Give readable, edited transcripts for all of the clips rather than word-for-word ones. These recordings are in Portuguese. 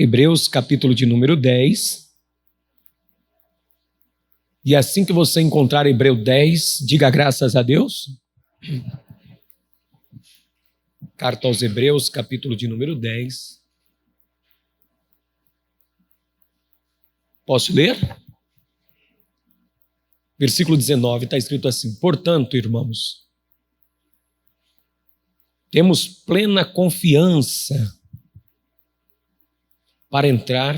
Hebreus, capítulo de número 10. E assim que você encontrar Hebreus 10, diga graças a Deus. Carta aos Hebreus, capítulo de número 10. Posso ler? Versículo 19, está escrito assim: portanto, irmãos, temos plena confiança para entrar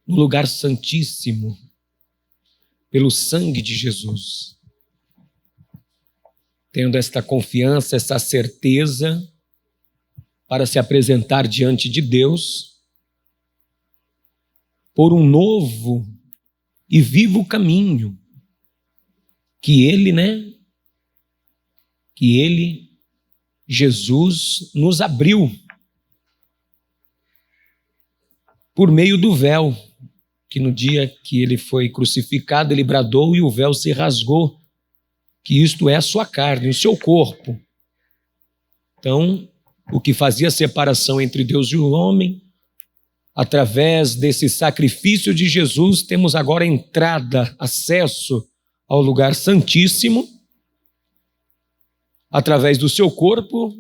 no lugar santíssimo pelo sangue de Jesus. Tendo esta confiança, essa certeza para se apresentar diante de Deus por um novo e vivo caminho que Jesus, nos abriu por meio do véu, que no dia que ele foi crucificado, ele bradou e o véu se rasgou, que isto é a sua carne, o seu corpo. Então, o que fazia separação entre Deus e o homem, através desse sacrifício de Jesus, temos agora entrada, acesso ao lugar santíssimo, através do seu corpo,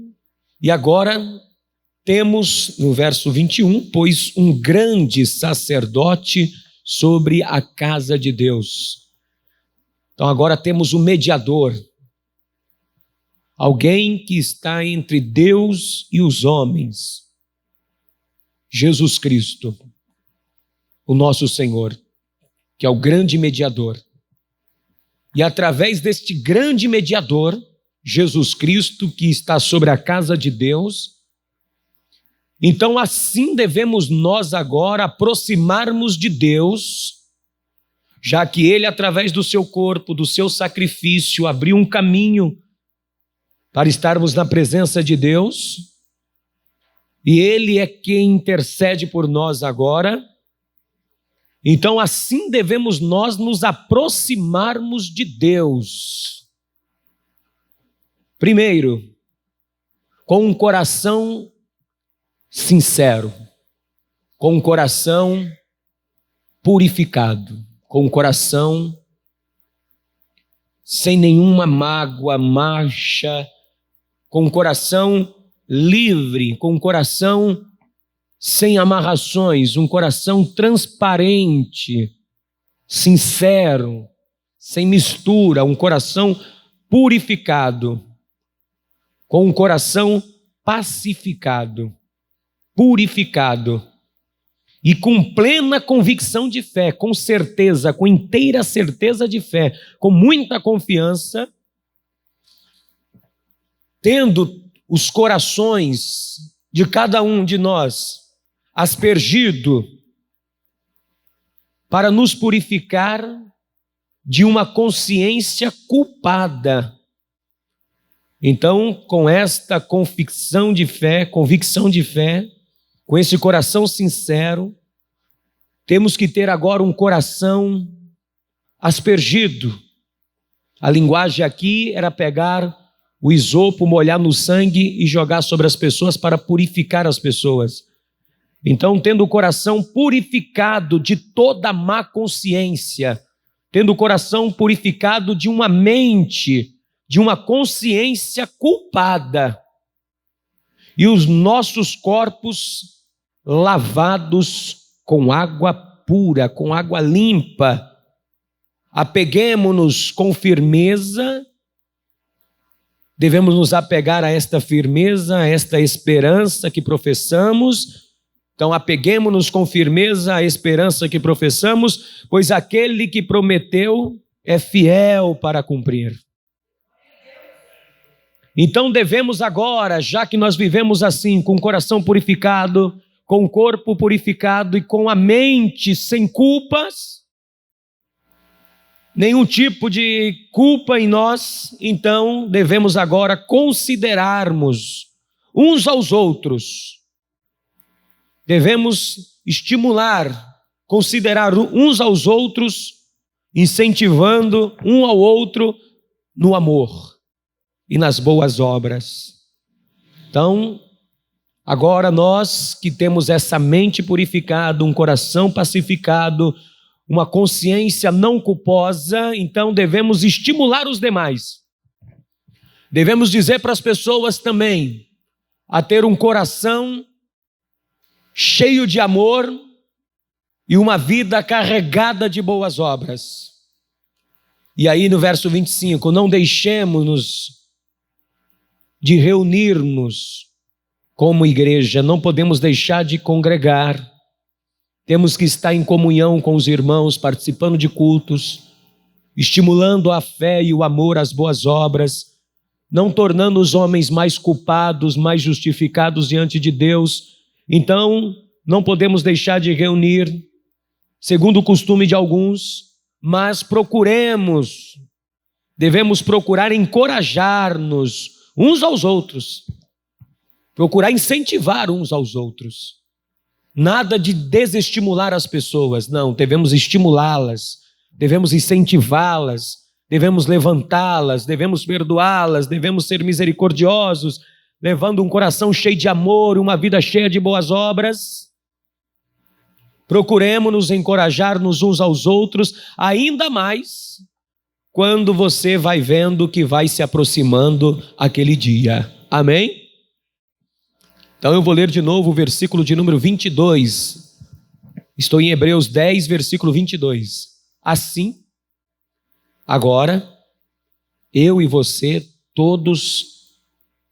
e agora temos, no verso 21, pois um grande sacerdote sobre a casa de Deus. Então agora temos um mediador, alguém que está entre Deus e os homens, Jesus Cristo, o nosso Senhor, que é o grande mediador. E através deste grande mediador, Jesus Cristo, que está sobre a casa de Deus, então assim devemos nós agora aproximarmos de Deus, já que Ele, através do seu corpo, do seu sacrifício, abriu um caminho para estarmos na presença de Deus, e Ele é quem intercede por nós agora. Então assim devemos nós nos aproximarmos de Deus. Primeiro, com um coração sincero, com um coração purificado, com um coração sem nenhuma mágoa, mancha, com um coração livre, com um coração sem amarrações, um coração transparente, sincero, sem mistura, um coração purificado, com um coração pacificado, purificado e com plena convicção de fé, com certeza, com inteira certeza de fé, com muita confiança, tendo os corações de cada um de nós aspergido para nos purificar de uma consciência culpada. Então, com esta convicção de fé, com esse coração sincero, temos que ter agora um coração aspergido. A linguagem aqui era pegar o isopo, molhar no sangue e jogar sobre as pessoas para purificar as pessoas. Então, tendo o coração purificado de toda má consciência, tendo o coração purificado de uma mente, de uma consciência culpada, e os nossos corpos lavados com água pura, com água limpa, apeguemo-nos com firmeza, devemos nos apegar a esta firmeza, a esta esperança que professamos. Então apeguemo-nos com firmeza à esperança que professamos, pois aquele que prometeu é fiel para cumprir. Então devemos agora, já que nós vivemos assim, com o coração purificado, com o corpo purificado e com a mente sem culpas, nenhum tipo de culpa em nós, então devemos agora considerarmos uns aos outros. Devemos estimular, considerar uns aos outros, incentivando um ao outro no amor e nas boas obras. Então, Agora nós que temos essa mente purificada, um coração pacificado, uma consciência não culposa, então devemos estimular os demais. Devemos dizer para as pessoas também a ter um coração cheio de amor e uma vida carregada de boas obras. E aí no verso 25, não deixemos-nos de reunir-nos como igreja, não podemos deixar de congregar, temos que estar em comunhão com os irmãos, participando de cultos, estimulando a fé e o amor às boas obras, não tornando os homens mais culpados, mais justificados diante de Deus. Então, não podemos deixar de reunir, segundo o costume de alguns, mas devemos procurar encorajar-nos uns aos outros, procurar incentivar uns aos outros. Nada de desestimular as pessoas, não, devemos estimulá-las, devemos incentivá-las, devemos levantá-las, devemos perdoá-las, devemos ser misericordiosos, levando um coração cheio de amor, uma vida cheia de boas obras. Procuremos-nos encorajar-nos uns aos outros, ainda mais quando você vai vendo que vai se aproximando aquele dia. Amém? Então eu vou ler de novo o versículo de número 22. Estou em Hebreus 10, versículo 22. Assim, agora, eu e você, todos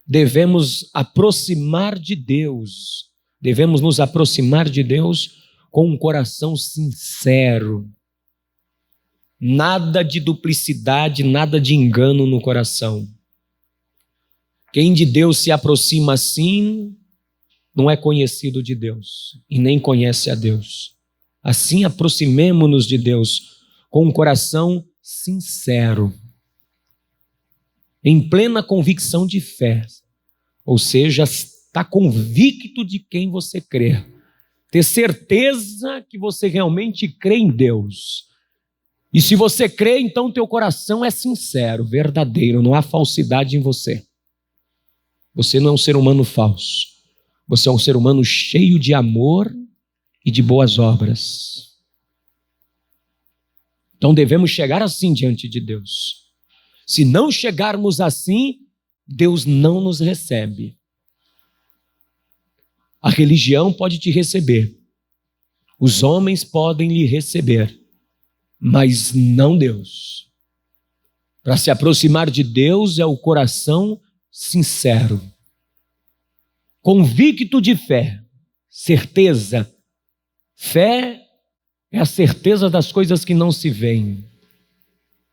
devemos aproximar de Deus. Devemos nos aproximar de Deus com um coração sincero. Nada de duplicidade, nada de engano no coração. Quem de Deus se aproxima assim, não é conhecido de Deus e nem conhece a Deus. Assim, aproximemo-nos de Deus com um coração sincero, em plena convicção de fé, ou seja, está convicto de quem você crê, ter certeza que você realmente crê em Deus. E se você crê, então teu coração é sincero, verdadeiro, não há falsidade em você. Você não é um ser humano falso. Você é um ser humano cheio de amor e de boas obras. Então devemos chegar assim diante de Deus. Se não chegarmos assim, Deus não nos recebe. A religião pode te receber. Os homens podem lhe receber. Mas não Deus. Para se aproximar de Deus é o coração sincero. Convicto de fé, certeza. Fé é a certeza das coisas que não se veem.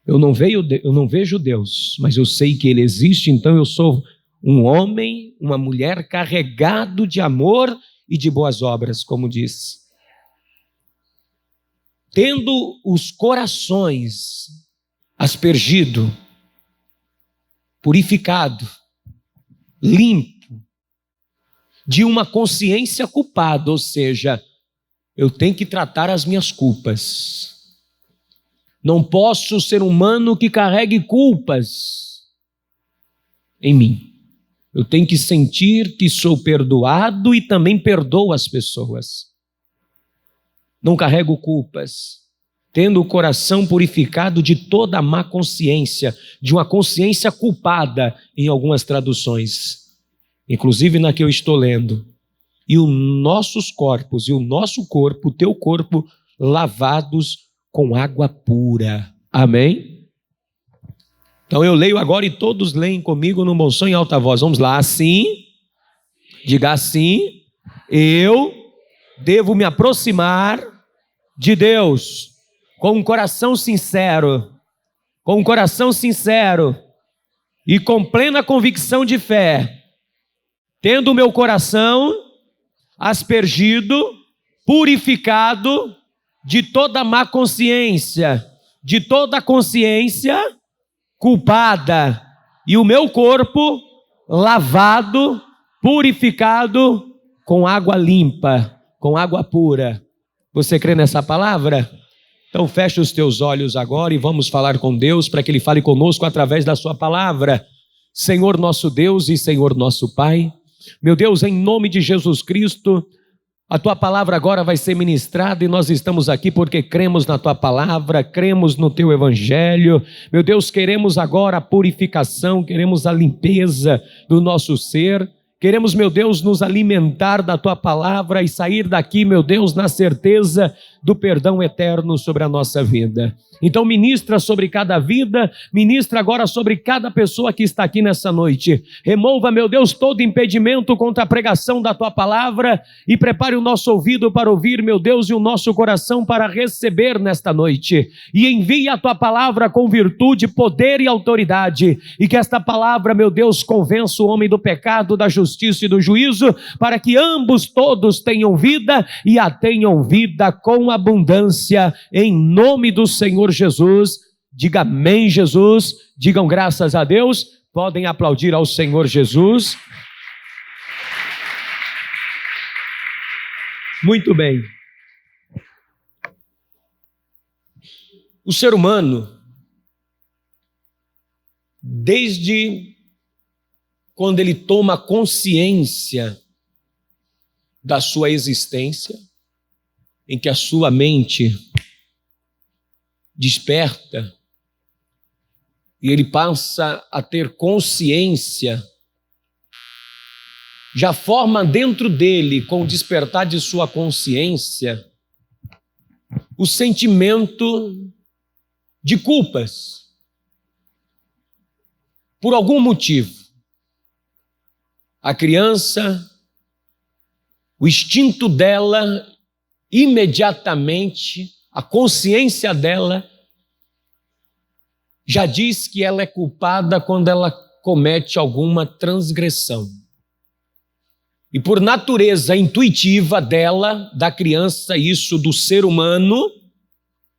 Eu não vejo Deus, mas eu sei que Ele existe, então eu sou um homem, uma mulher carregado de amor e de boas obras, como diz. Tendo os corações aspergido, purificado, limpo, de uma consciência culpada, ou seja, eu tenho que tratar as minhas culpas. Não posso ser humano que carregue culpas em mim. Eu tenho que sentir que sou perdoado e também perdoo as pessoas. Não carrego culpas, tendo o coração purificado de toda a má consciência, de uma consciência culpada em algumas traduções. Inclusive na que eu estou lendo, e os nossos corpos, e o nosso corpo, o teu corpo, lavados com água pura. Amém? Então eu leio agora e todos leem comigo no bom som em alta voz. Vamos lá, assim, diga assim, eu devo me aproximar de Deus com um coração sincero, e com plena convicção de fé, tendo o meu coração aspergido, purificado de toda má consciência, de toda consciência culpada, e o meu corpo lavado, purificado com água limpa, com água pura. Você crê nessa palavra? Então fecha os teus olhos agora e vamos falar com Deus para que Ele fale conosco através da sua palavra. Senhor nosso Deus e Senhor nosso Pai, Meu Deus, em nome de Jesus Cristo, a Tua palavra agora vai ser ministrada e nós estamos aqui porque cremos na Tua palavra, cremos no Teu Evangelho. Meu Deus, queremos agora a purificação, queremos a limpeza do nosso ser. Queremos, meu Deus, nos alimentar da Tua palavra e sair daqui, meu Deus, na certeza do perdão eterno sobre a nossa vida. Então ministra sobre cada vida, ministra agora sobre cada pessoa que está aqui nessa noite. Remova, meu Deus, todo impedimento contra a pregação da Tua palavra e prepare o nosso ouvido para ouvir, meu Deus, e o nosso coração para receber nesta noite. E envie a Tua palavra com virtude, poder e autoridade, e que esta palavra, meu Deus, convença o homem do pecado, da justiça e do juízo, para que ambos todos tenham vida e a tenham vida com abundância, em nome do Senhor Jesus. Diga amém, Jesus. Digam graças a Deus. Podem aplaudir ao Senhor Jesus. Muito bem. O ser humano, desde quando ele toma consciência da sua existência, em que a sua mente desperta e ele passa a ter consciência, já forma dentro dele, com o despertar de sua consciência, o sentimento de culpas, por algum motivo. A criança, o instinto dela, imediatamente, a consciência dela já diz que ela é culpada quando ela comete alguma transgressão. E por natureza intuitiva dela, da criança, isso do ser humano,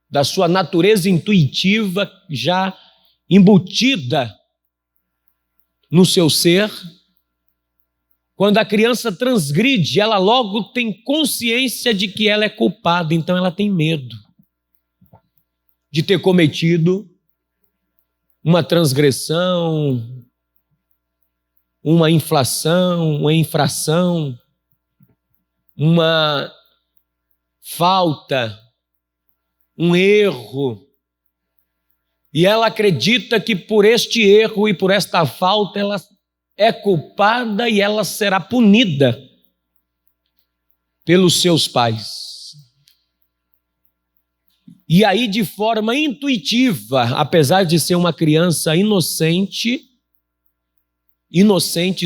da sua natureza intuitiva já embutida no seu ser, quando a criança transgride, ela logo tem consciência de que ela é culpada, então ela tem medo de ter cometido uma transgressão, uma infração, uma falta, um erro. E ela acredita que por este erro e por esta falta ela é culpada e ela será punida pelos seus pais. E aí, de forma intuitiva, apesar de ser uma criança inocente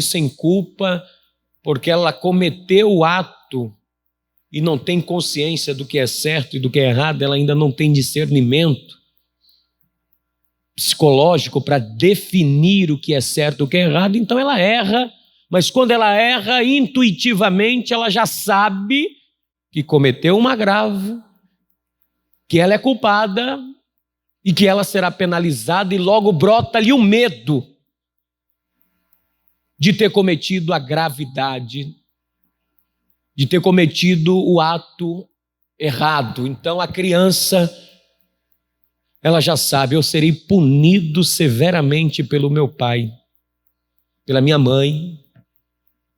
sem culpa, porque ela cometeu o ato e não tem consciência do que é certo e do que é errado, ela ainda não tem discernimento psicológico para definir o que é certo e o que é errado, então ela erra, mas quando ela erra, intuitivamente ela já sabe que cometeu um agravo, que ela é culpada e que ela será penalizada, e logo brota ali o medo de ter cometido a gravidade, de ter cometido o ato errado. Então a criança, ela já sabe, eu serei punido severamente pelo meu pai, pela minha mãe,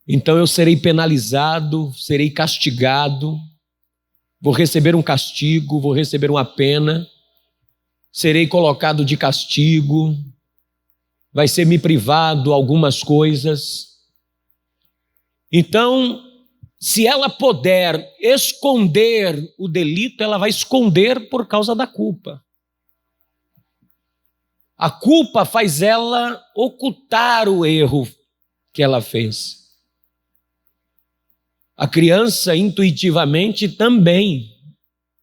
então eu serei penalizado, serei castigado, vou receber um castigo, vou receber uma pena, serei colocado de castigo, vai ser me privado algumas coisas. Então, se ela puder esconder o delito, ela vai esconder por causa da culpa. A culpa faz ela ocultar o erro que ela fez. A criança, intuitivamente, também,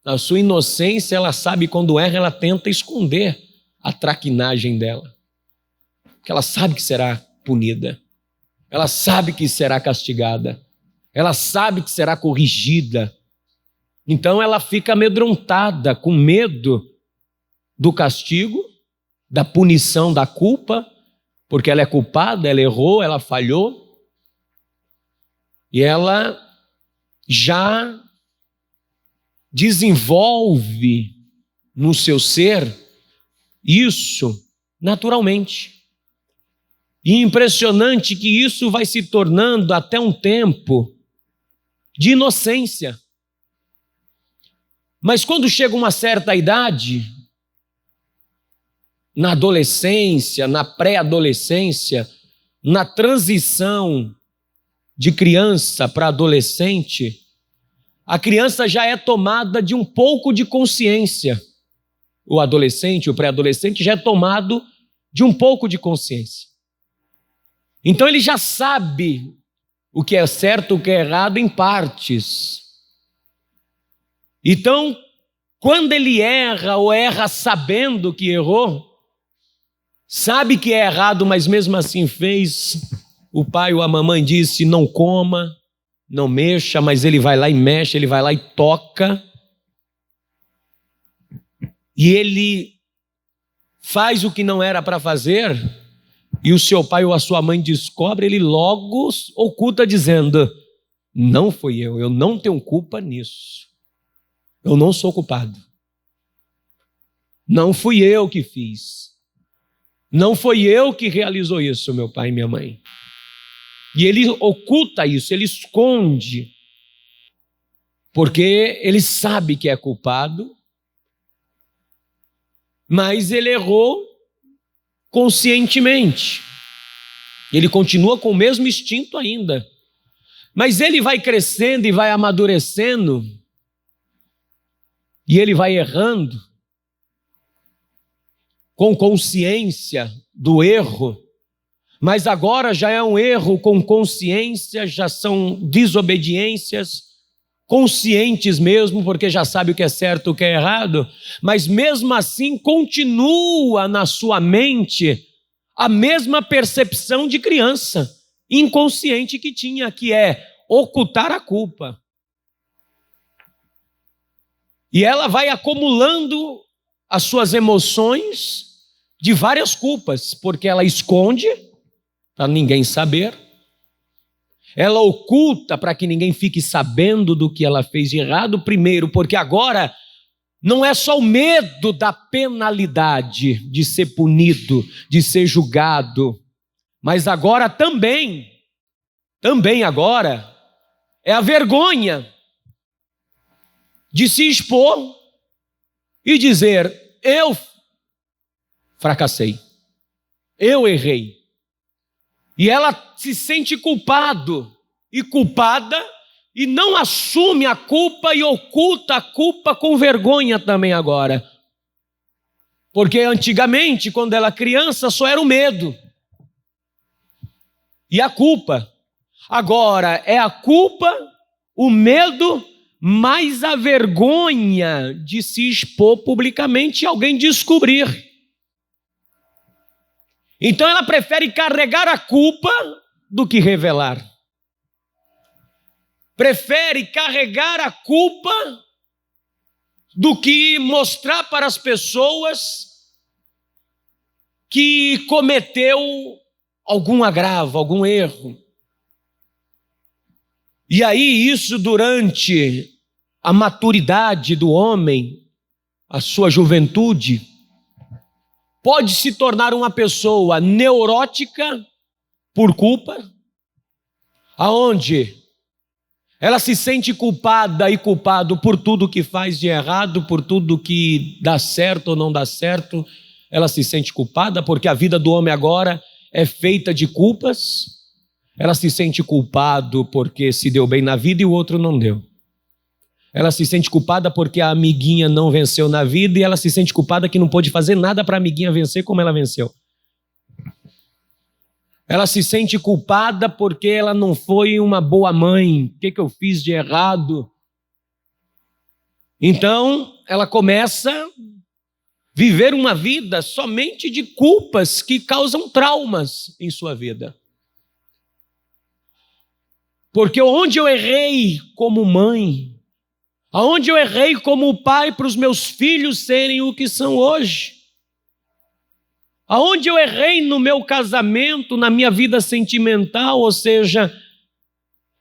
na sua inocência, ela sabe quando erra, ela tenta esconder a traquinagem dela. Porque ela sabe que será punida, ela sabe que será castigada, ela sabe que será corrigida. Então ela fica amedrontada, com medo do castigo, da punição, da culpa, porque ela é culpada, ela errou, ela falhou, e ela já desenvolve no seu ser isso naturalmente. E impressionante que isso vai se tornando até um tempo de inocência. Mas quando chega uma certa idade, na adolescência, na pré-adolescência, na transição de criança para adolescente, a criança já é tomada de um pouco de consciência. O adolescente, o pré-adolescente já é tomado de um pouco de consciência. Então ele já sabe o que é certo, o que é errado em partes. Então, quando ele erra ou erra sabendo que errou, sabe que é errado, mas mesmo assim fez, o pai ou a mamãe disse, não coma, não mexa, mas ele vai lá e mexe, ele vai lá e toca. E ele faz o que não era para fazer, e o seu pai ou a sua mãe descobre, ele logo oculta dizendo, não fui eu não tenho culpa nisso. Eu não sou culpado. Não fui eu que fiz. Não foi eu que realizou isso, meu pai e minha mãe. E ele oculta isso, ele esconde, porque ele sabe que é culpado, mas ele errou conscientemente. Ele continua com o mesmo instinto ainda. Mas ele vai crescendo e vai amadurecendo, e ele vai errando, com consciência do erro, mas agora já é um erro com consciência, já são desobediências conscientes mesmo, porque já sabe o que é certo e o que é errado, mas mesmo assim continua na sua mente a mesma percepção de criança inconsciente que tinha, que é ocultar a culpa. E ela vai acumulando as suas emoções de várias culpas, porque ela esconde para ninguém saber, ela oculta para que ninguém fique sabendo do que ela fez de errado, primeiro, porque agora não é só o medo da penalidade, de ser punido, de ser julgado, mas agora também agora, é a vergonha de se expor e dizer, eu fracassei, eu errei. E ela se sente culpado e culpada e não assume a culpa e oculta a culpa com vergonha também agora. Porque antigamente, quando ela era criança, só era o medo e a culpa. Agora é a culpa, o medo, mais a vergonha de se expor publicamente e alguém descobrir. Então ela prefere carregar a culpa do que revelar. Prefere carregar a culpa do que mostrar para as pessoas que cometeu algum agravo, algum erro. E aí isso durante a maturidade do homem, a sua juventude, pode se tornar uma pessoa neurótica por culpa, aonde ela se sente culpada e culpado por tudo que faz de errado, por tudo que dá certo ou não dá certo, ela se sente culpada porque a vida do homem agora é feita de culpas, ela se sente culpado porque se deu bem na vida e o outro não deu. Ela se sente culpada porque a amiguinha não venceu na vida e ela se sente culpada que não pôde fazer nada para a amiguinha vencer como ela venceu. Ela se sente culpada porque ela não foi uma boa mãe. O que eu fiz de errado? Então, ela começa a viver uma vida somente de culpas que causam traumas em sua vida. Porque onde eu errei como mãe, aonde eu errei como pai para os meus filhos serem o que são hoje? Aonde eu errei no meu casamento, na minha vida sentimental, ou seja,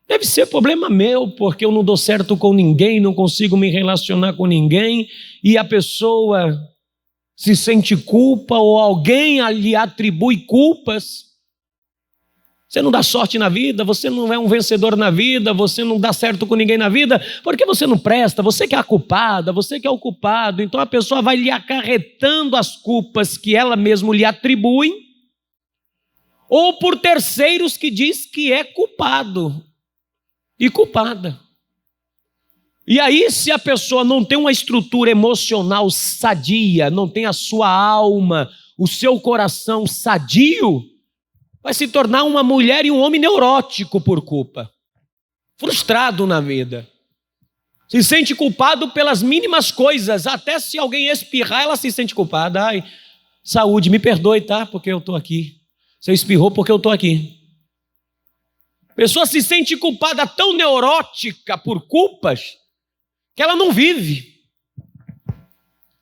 deve ser problema meu, porque eu não dou certo com ninguém, não consigo me relacionar com ninguém, e a pessoa se sente culpa, ou alguém lhe atribui culpas, Você não dá sorte na vida, você não é um vencedor na vida, você não dá certo com ninguém na vida, porque você não presta, você que é a culpada, você que é o culpado. Então a pessoa vai lhe acarretando as culpas que ela mesma lhe atribui, ou por terceiros que diz que é culpado e culpada. E aí, se a pessoa não tem uma estrutura emocional sadia, não tem a sua alma, o seu coração sadio, vai se tornar uma mulher e um homem neurótico por culpa, frustrado na vida, se sente culpado pelas mínimas coisas, até se alguém espirrar, ela se sente culpada. Ai, saúde, me perdoe, tá? Porque eu estou aqui. Você espirrou porque eu estou aqui. A pessoa se sente culpada, tão neurótica por culpas, que ela não vive.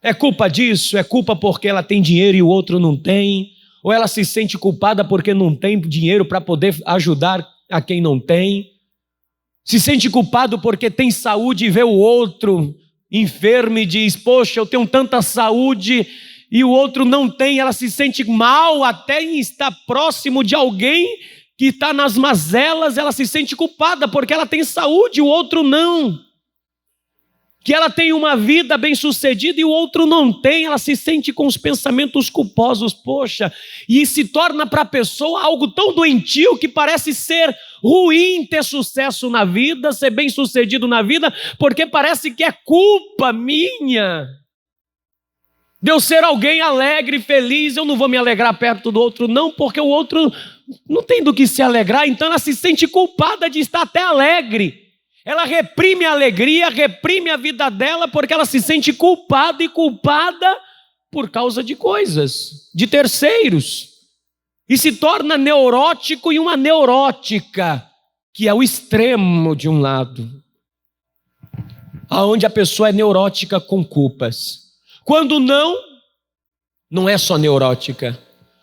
É culpa disso, é culpa porque ela tem dinheiro e o outro não tem, ou ela se sente culpada porque não tem dinheiro para poder ajudar a quem não tem, se sente culpado porque tem saúde e vê o outro enfermo e diz, poxa, eu tenho tanta saúde e o outro não tem, ela se sente mal até em estar próximo de alguém que está nas mazelas, ela se sente culpada porque ela tem saúde e o outro não. Que ela tem uma vida bem-sucedida e o outro não tem, ela se sente com os pensamentos culposos, poxa, e se torna para a pessoa algo tão doentio que parece ser ruim ter sucesso na vida, ser bem-sucedido na vida, porque parece que é culpa minha de eu ser alguém alegre e feliz. Eu não vou me alegrar perto do outro não, porque o outro não tem do que se alegrar, então ela se sente culpada de estar até alegre. Ela reprime a alegria, reprime a vida dela, porque ela se sente culpada e culpada por causa de coisas, de terceiros. E se torna neurótico e uma neurótica, que é o extremo de um lado, aonde a pessoa é neurótica com culpas. Quando não é só neurótica,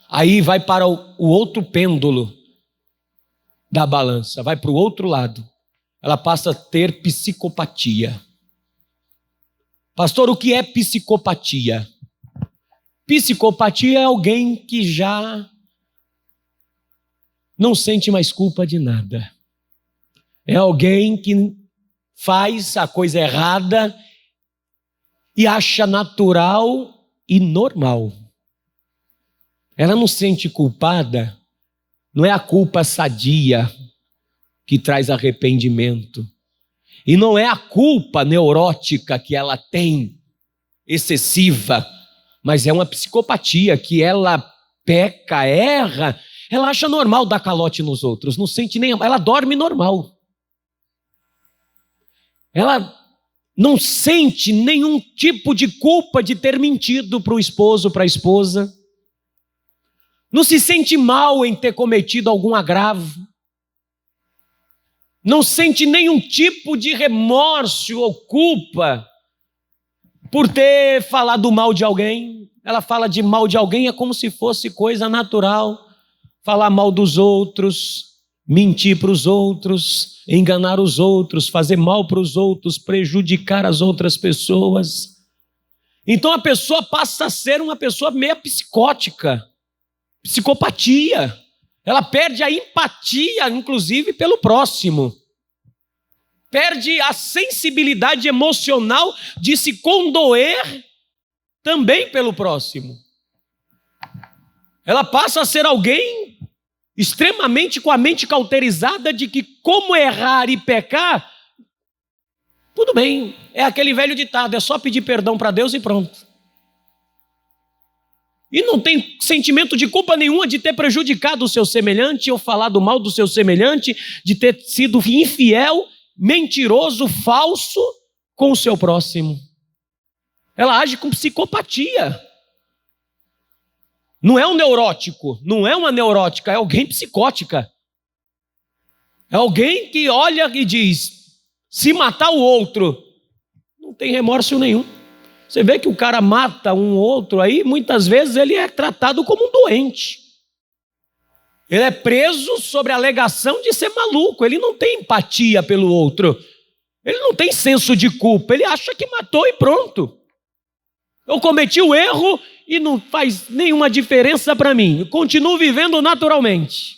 aí vai para o outro pêndulo da balança, vai para o outro lado. Ela passa a ter psicopatia. Pastor, o que é psicopatia? Psicopatia é alguém que já não sente mais culpa de nada. É alguém que faz a coisa errada e acha natural e normal. Ela não se sente culpada, não é a culpa sadia que traz arrependimento. E não é a culpa neurótica que ela tem, excessiva, mas é uma psicopatia que ela peca, erra, ela acha normal dar calote nos outros, não sente nem, ela dorme normal. Ela não sente nenhum tipo de culpa de ter mentido para o esposo, para a esposa. Não se sente mal em ter cometido algum agravo. Não sente nenhum tipo de remorso ou culpa por ter falado mal de alguém. Ela fala de mal de alguém, é como se fosse coisa natural. Falar mal dos outros, mentir para os outros, enganar os outros, fazer mal para os outros, prejudicar as outras pessoas. Então a pessoa passa a ser uma pessoa meio psicótica, psicopatia. Ela perde a empatia, inclusive, pelo próximo. Perde a sensibilidade emocional de se condoer também pelo próximo. Ela passa a ser alguém extremamente com a mente cauterizada de que como errar e pecar, tudo bem, é aquele velho ditado, é só pedir perdão para Deus e pronto. E não tem sentimento de culpa nenhuma de ter prejudicado o seu semelhante, ou falado mal do seu semelhante, de ter sido infiel, mentiroso, falso com o seu próximo. Ela age com psicopatia. Não é um neurótico, não é uma neurótica, é alguém psicótica. É alguém que olha e diz, se matar o outro, não tem remorso nenhum. Você vê que o cara mata um outro aí, muitas vezes ele é tratado como um doente. Ele é preso sobre a alegação de ser maluco, ele não tem empatia pelo outro. Ele não tem senso de culpa, ele acha que matou e pronto. Eu cometi o erro e não faz nenhuma diferença para mim, eu continuo vivendo naturalmente.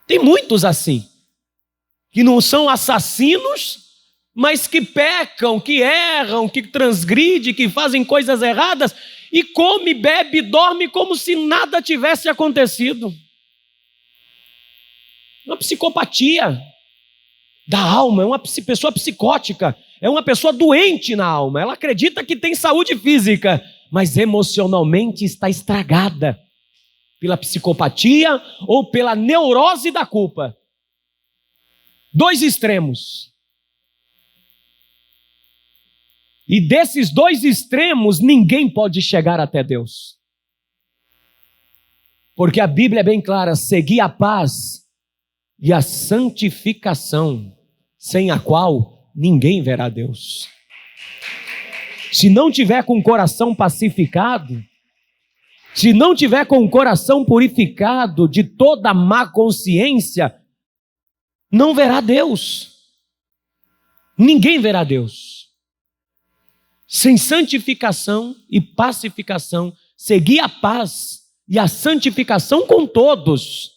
Tem muitos assim, que não são assassinos, mas que pecam, que erram, que transgridem, que fazem coisas erradas, e come, bebe, dorme como se nada tivesse acontecido. Uma psicopatia da alma, é uma pessoa psicótica, é uma pessoa doente na alma. Ela acredita que tem saúde física, mas emocionalmente está estragada pela psicopatia ou pela neurose da culpa. Dois extremos. E desses dois extremos, ninguém pode chegar até Deus. Porque a Bíblia é bem clara: segui a paz e a santificação, sem a qual ninguém verá Deus. Se não tiver com o coração pacificado, se não tiver com o coração purificado de toda má consciência, não verá Deus. Ninguém verá Deus. Sem santificação e pacificação, seguir a paz e a santificação com todos.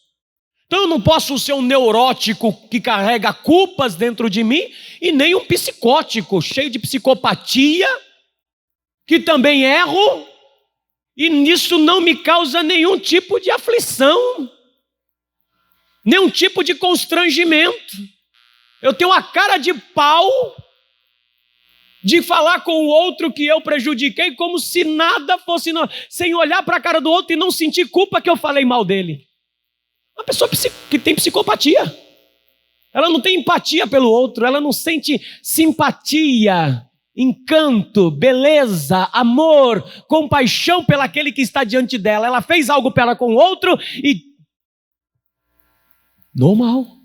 Então eu não posso ser um neurótico que carrega culpas dentro de mim, e nem um psicótico cheio de psicopatia, que também erro, e nisso não me causa nenhum tipo de aflição, nenhum tipo de constrangimento. Eu tenho a cara de pau de falar com o outro que eu prejudiquei, como se nada fosse, sem olhar para a cara do outro e não sentir culpa que eu falei mal dele. Uma pessoa que tem psicopatia, ela não tem empatia pelo outro, ela não sente simpatia, encanto, beleza, amor, compaixão pelaquele que está diante dela. Ela fez algo para com o outro e... normal.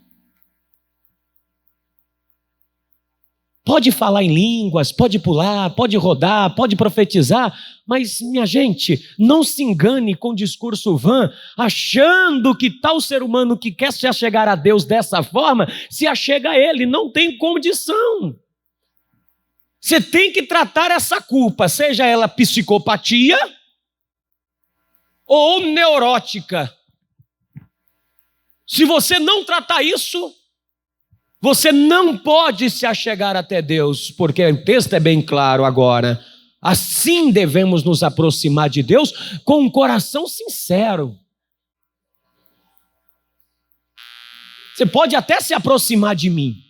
Pode falar em línguas, pode pular, pode rodar, pode profetizar, mas, minha gente, não se engane com discurso vã, achando que tal ser humano que quer se achegar a Deus dessa forma, se achega a Ele. Não tem condição. Você tem que tratar essa culpa, seja ela psicopatia ou neurótica. Se você não tratar isso, você não pode se achegar até Deus, porque o texto é bem claro agora. Assim devemos nos aproximar de Deus com um coração sincero. Você pode até se aproximar de mim.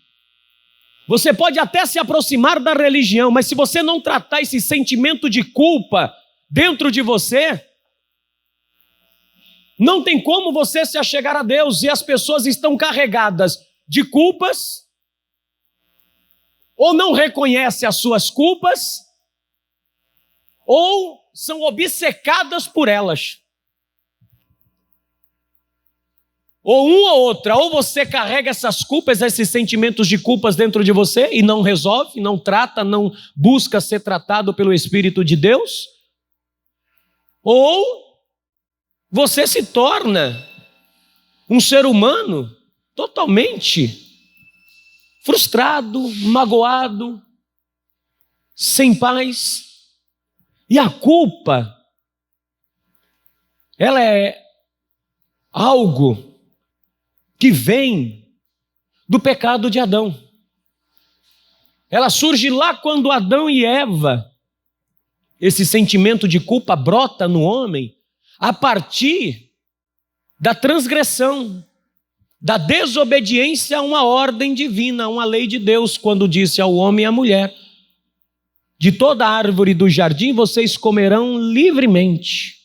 Você pode até se aproximar da religião, mas se você não tratar esse sentimento de culpa dentro de você, não tem como você se achegar a Deus. E as pessoas estão carregadas de culpas, ou não reconhecem as suas culpas, ou são obcecadas por elas. Ou uma ou outra, ou você carrega essas culpas, esses sentimentos de culpas dentro de você e não resolve, não trata, não busca ser tratado pelo Espírito de Deus, ou você se torna um ser humano totalmente frustrado, magoado, sem paz. E a culpa, ela é algo que vem do pecado de Adão. Ela surge lá quando Adão e Eva, esse sentimento de culpa brota no homem a partir da transgressão, da desobediência a uma ordem divina, a uma lei de Deus, quando disse ao homem e à mulher: de toda árvore do jardim vocês comerão livremente.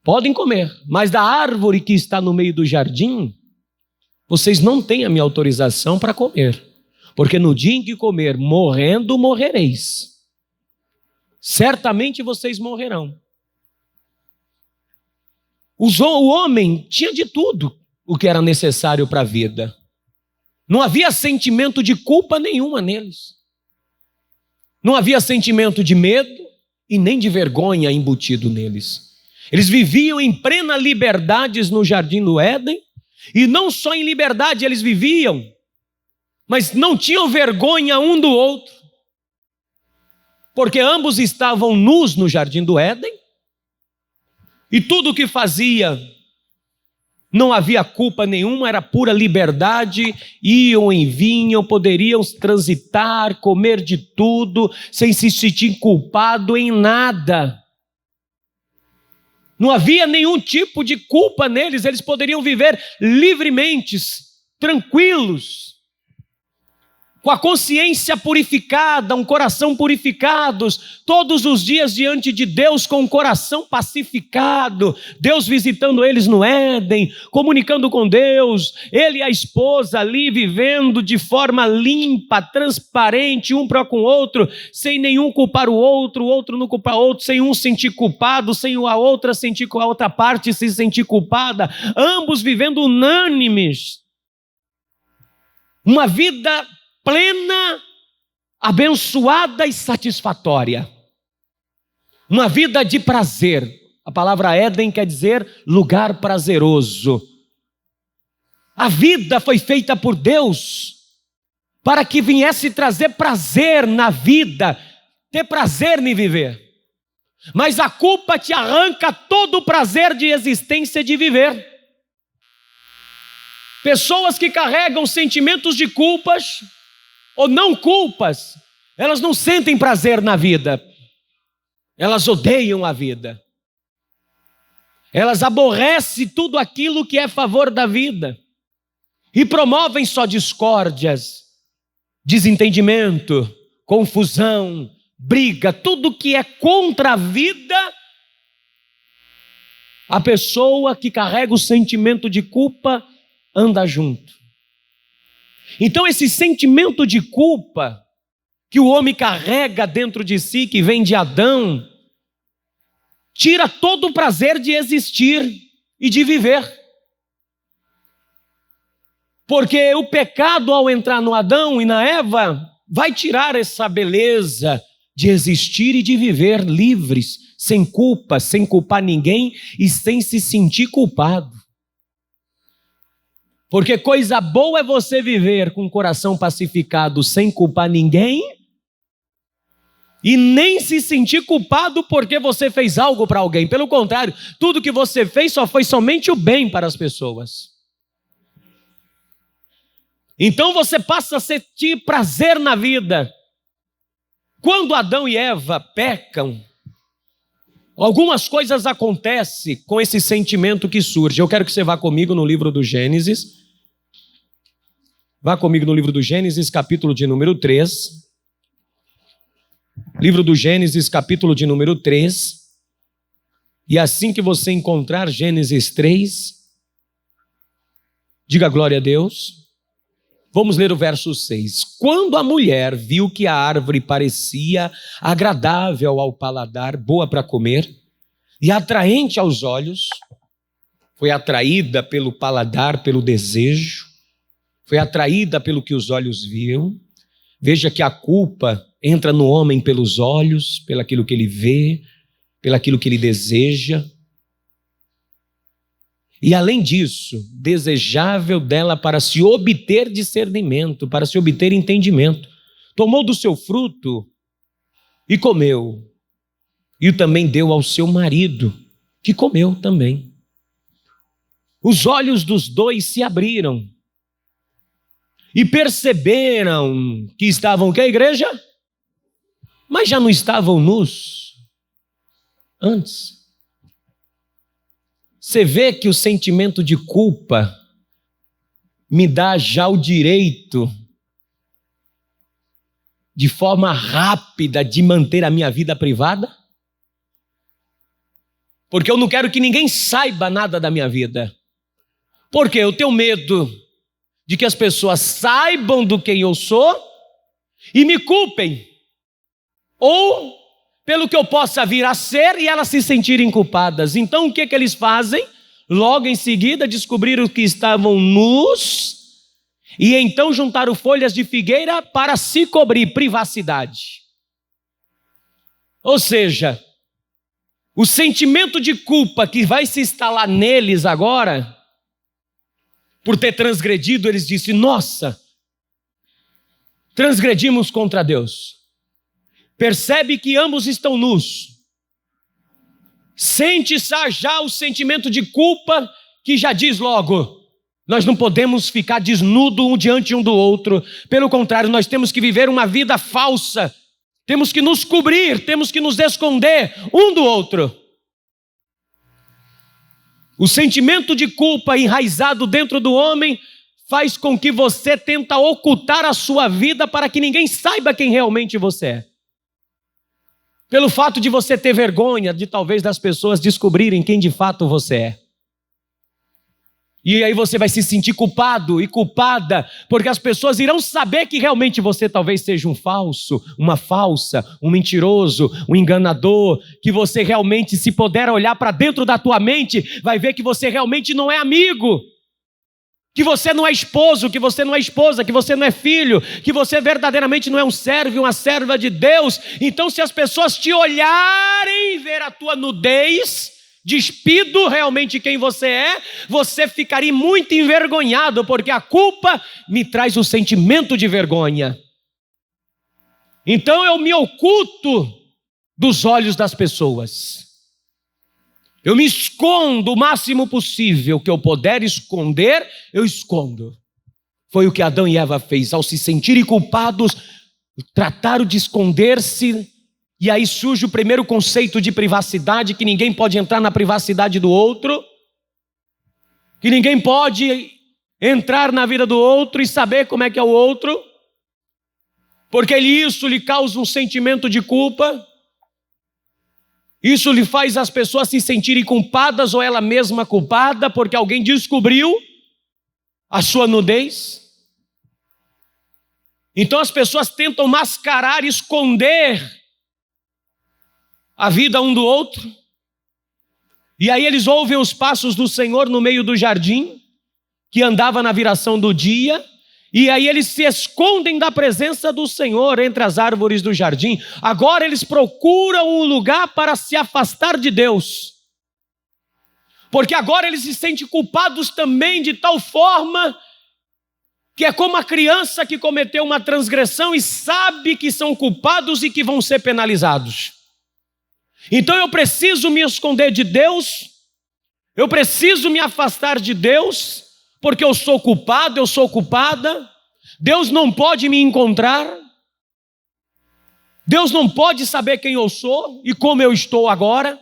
Podem comer, mas da árvore que está no meio do jardim, vocês não têm a minha autorização para comer, porque no dia em que comer, morrendo, morrereis. Certamente vocês morrerão. O homem tinha de tudo o que era necessário para a vida. Não havia sentimento de culpa nenhuma neles. Não havia sentimento de medo e nem de vergonha embutido neles. Eles viviam em plena liberdade no jardim do Éden, e não só em liberdade eles viviam, mas não tinham vergonha um do outro, porque ambos estavam nus no jardim do Éden, e tudo o que fazia Não havia culpa nenhuma, era pura liberdade, iam e vinham, poderiam transitar, comer de tudo, sem se sentir culpado em nada. Não havia nenhum tipo de culpa neles, eles poderiam viver livremente, tranquilos, com a consciência purificada, um coração purificados, todos os dias diante de Deus com o coração pacificado, Deus visitando eles no Éden, comunicando com Deus, ele e a esposa ali vivendo de forma limpa, transparente, um para com o outro, sem nenhum culpar o outro não culpar o outro, sem um sentir culpado, sem a outra sentir, a outra parte se sentir culpada, ambos vivendo unânimes, uma vida plena, abençoada e satisfatória. Uma vida de prazer. A palavra Éden quer dizer lugar prazeroso. A vida foi feita por Deus para que viesse trazer prazer na vida, ter prazer em viver. Mas a culpa te arranca todo o prazer de existência de viver. Pessoas que carregam sentimentos de culpas ou não culpas, elas não sentem prazer na vida, elas odeiam a vida, elas aborrecem tudo aquilo que é a favor da vida e promovem só discórdias, desentendimento, confusão, briga, tudo que é contra a vida. A pessoa que carrega o sentimento de culpa anda junto. Então esse sentimento de culpa que o homem carrega dentro de si, que vem de Adão, tira todo o prazer de existir e de viver. Porque o pecado, ao entrar no Adão e na Eva, vai tirar essa beleza de existir e de viver livres, sem culpa, sem culpar ninguém e sem se sentir culpado. Porque coisa boa é você viver com o coração pacificado, sem culpar ninguém, e nem se sentir culpado porque você fez algo para alguém. Pelo contrário, tudo que você fez só foi somente o bem para as pessoas. Então você passa a sentir prazer na vida. Quando Adão e Eva pecam, algumas coisas acontecem com esse sentimento que surge. Eu quero que você vá comigo no livro do Gênesis. Vá comigo no livro do Gênesis, capítulo de número 3. Livro do Gênesis, capítulo de número 3. E assim que você encontrar Gênesis 3, diga glória a Deus. Vamos ler o verso 6. Quando a mulher viu que a árvore parecia agradável ao paladar, boa para comer e atraente aos olhos, foi atraída pelo paladar, pelo desejo, foi atraída pelo que os olhos viam. Veja que a culpa entra no homem pelos olhos, pelo aquilo que ele vê, pelo aquilo que ele deseja. E além disso, desejável dela para se obter discernimento, para se obter entendimento. Tomou do seu fruto e comeu. E também deu ao seu marido, que comeu também. Os olhos dos dois se abriram e perceberam que estavam, que a igreja? Mas já não estavam nus antes. Você vê que o sentimento de culpa me dá já o direito, de forma rápida, de manter a minha vida privada? Porque eu não quero que ninguém saiba nada da minha vida. Porque eu tenho medo de que as pessoas saibam do quem eu sou e me culpem. Ou pelo que eu possa vir a ser e elas se sentirem culpadas. Então o que eles fazem? Logo em seguida descobriram que estavam nus e então juntaram folhas de figueira para se cobrir, privacidade. Ou seja, o sentimento de culpa que vai se instalar neles agora, por ter transgredido, eles disseram, nossa, transgredimos contra Deus. Percebe que ambos estão nus. Sente já o sentimento de culpa que já diz logo: nós não podemos ficar desnudo um diante um do outro. Pelo contrário, nós temos que viver uma vida falsa. Temos que nos cobrir, temos que nos esconder um do outro. O sentimento de culpa enraizado dentro do homem faz com que você tenta ocultar a sua vida para que ninguém saiba quem realmente você é. Pelo fato de você ter vergonha de talvez das pessoas descobrirem quem de fato você é. E aí você vai se sentir culpado e culpada, porque as pessoas irão saber que realmente você talvez seja um falso, uma falsa, um mentiroso, um enganador, que você realmente, se puder olhar para dentro da tua mente, vai ver que você realmente não é amigo, que você não é esposo, que você não é esposa, que você não é filho, que você verdadeiramente não é um servo e uma serva de Deus. Então, se as pessoas te olharem e ver a tua nudez, despido realmente quem você é, você ficaria muito envergonhado, porque a culpa me traz o sentimento de vergonha. Então eu me oculto dos olhos das pessoas. Eu me escondo o máximo possível que eu puder esconder, eu escondo. Foi o que Adão e Eva fez. Ao se sentirem culpados, trataram de esconder-se. E aí surge o primeiro conceito de privacidade, que ninguém pode entrar na privacidade do outro, que ninguém pode entrar na vida do outro e saber como é que é o outro, porque isso lhe causa um sentimento de culpa, isso lhe faz as pessoas se sentirem culpadas ou ela mesma culpada, porque alguém descobriu a sua nudez. Então as pessoas tentam mascarar, esconder a vida um do outro, e aí eles ouvem os passos do Senhor no meio do jardim, que andava na viração do dia, e aí eles se escondem da presença do Senhor entre as árvores do jardim. Agora eles procuram um lugar para se afastar de Deus, porque agora eles se sentem culpados também, de tal forma que é como a criança que cometeu uma transgressão e sabe que são culpados e que vão ser penalizados. Então eu preciso me esconder de Deus, eu preciso me afastar de Deus, porque eu sou culpado, eu sou culpada. Deus não pode me encontrar, Deus não pode saber quem eu sou e como eu estou agora.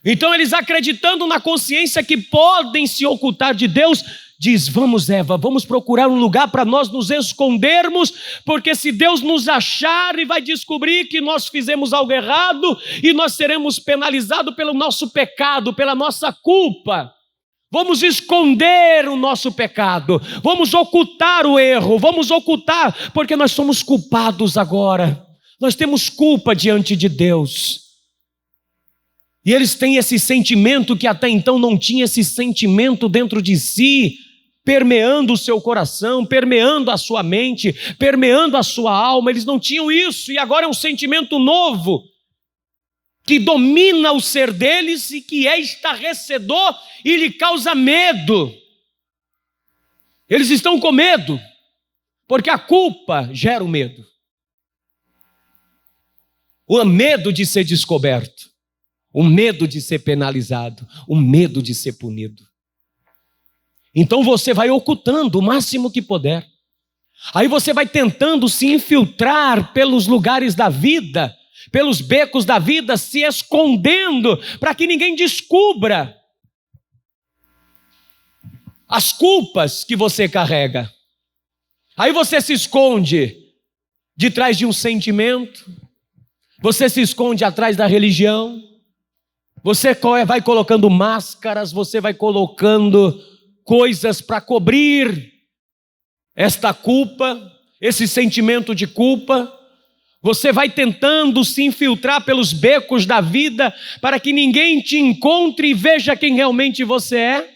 Então eles, acreditando na consciência que podem se ocultar de Deus, diz: vamos, Eva, vamos procurar um lugar para nós nos escondermos, porque se Deus nos achar e vai descobrir que nós fizemos algo errado, e nós seremos penalizados pelo nosso pecado, pela nossa culpa. Vamos esconder o nosso pecado, vamos ocultar o erro, vamos ocultar, porque nós somos culpados agora, nós temos culpa diante de Deus. E eles têm esse sentimento que até então não tinha esse sentimento dentro de si, permeando o seu coração, permeando a sua mente, permeando a sua alma. Eles não tinham isso, e agora é um sentimento novo, que domina o ser deles e que é estarrecedor e lhe causa medo. Eles estão com medo, porque a culpa gera o medo. O medo de ser descoberto, o medo de ser penalizado, o medo de ser punido. Então você vai ocultando o máximo que puder. Aí você vai tentando se infiltrar pelos lugares da vida, pelos becos da vida, se escondendo para que ninguém descubra as culpas que você carrega. Aí você se esconde de trás de um sentimento, você se esconde atrás da religião, você vai colocando máscaras, você vai colocando coisas para cobrir esta culpa, esse sentimento de culpa. Você vai tentando se infiltrar pelos becos da vida para que ninguém te encontre e veja quem realmente você é.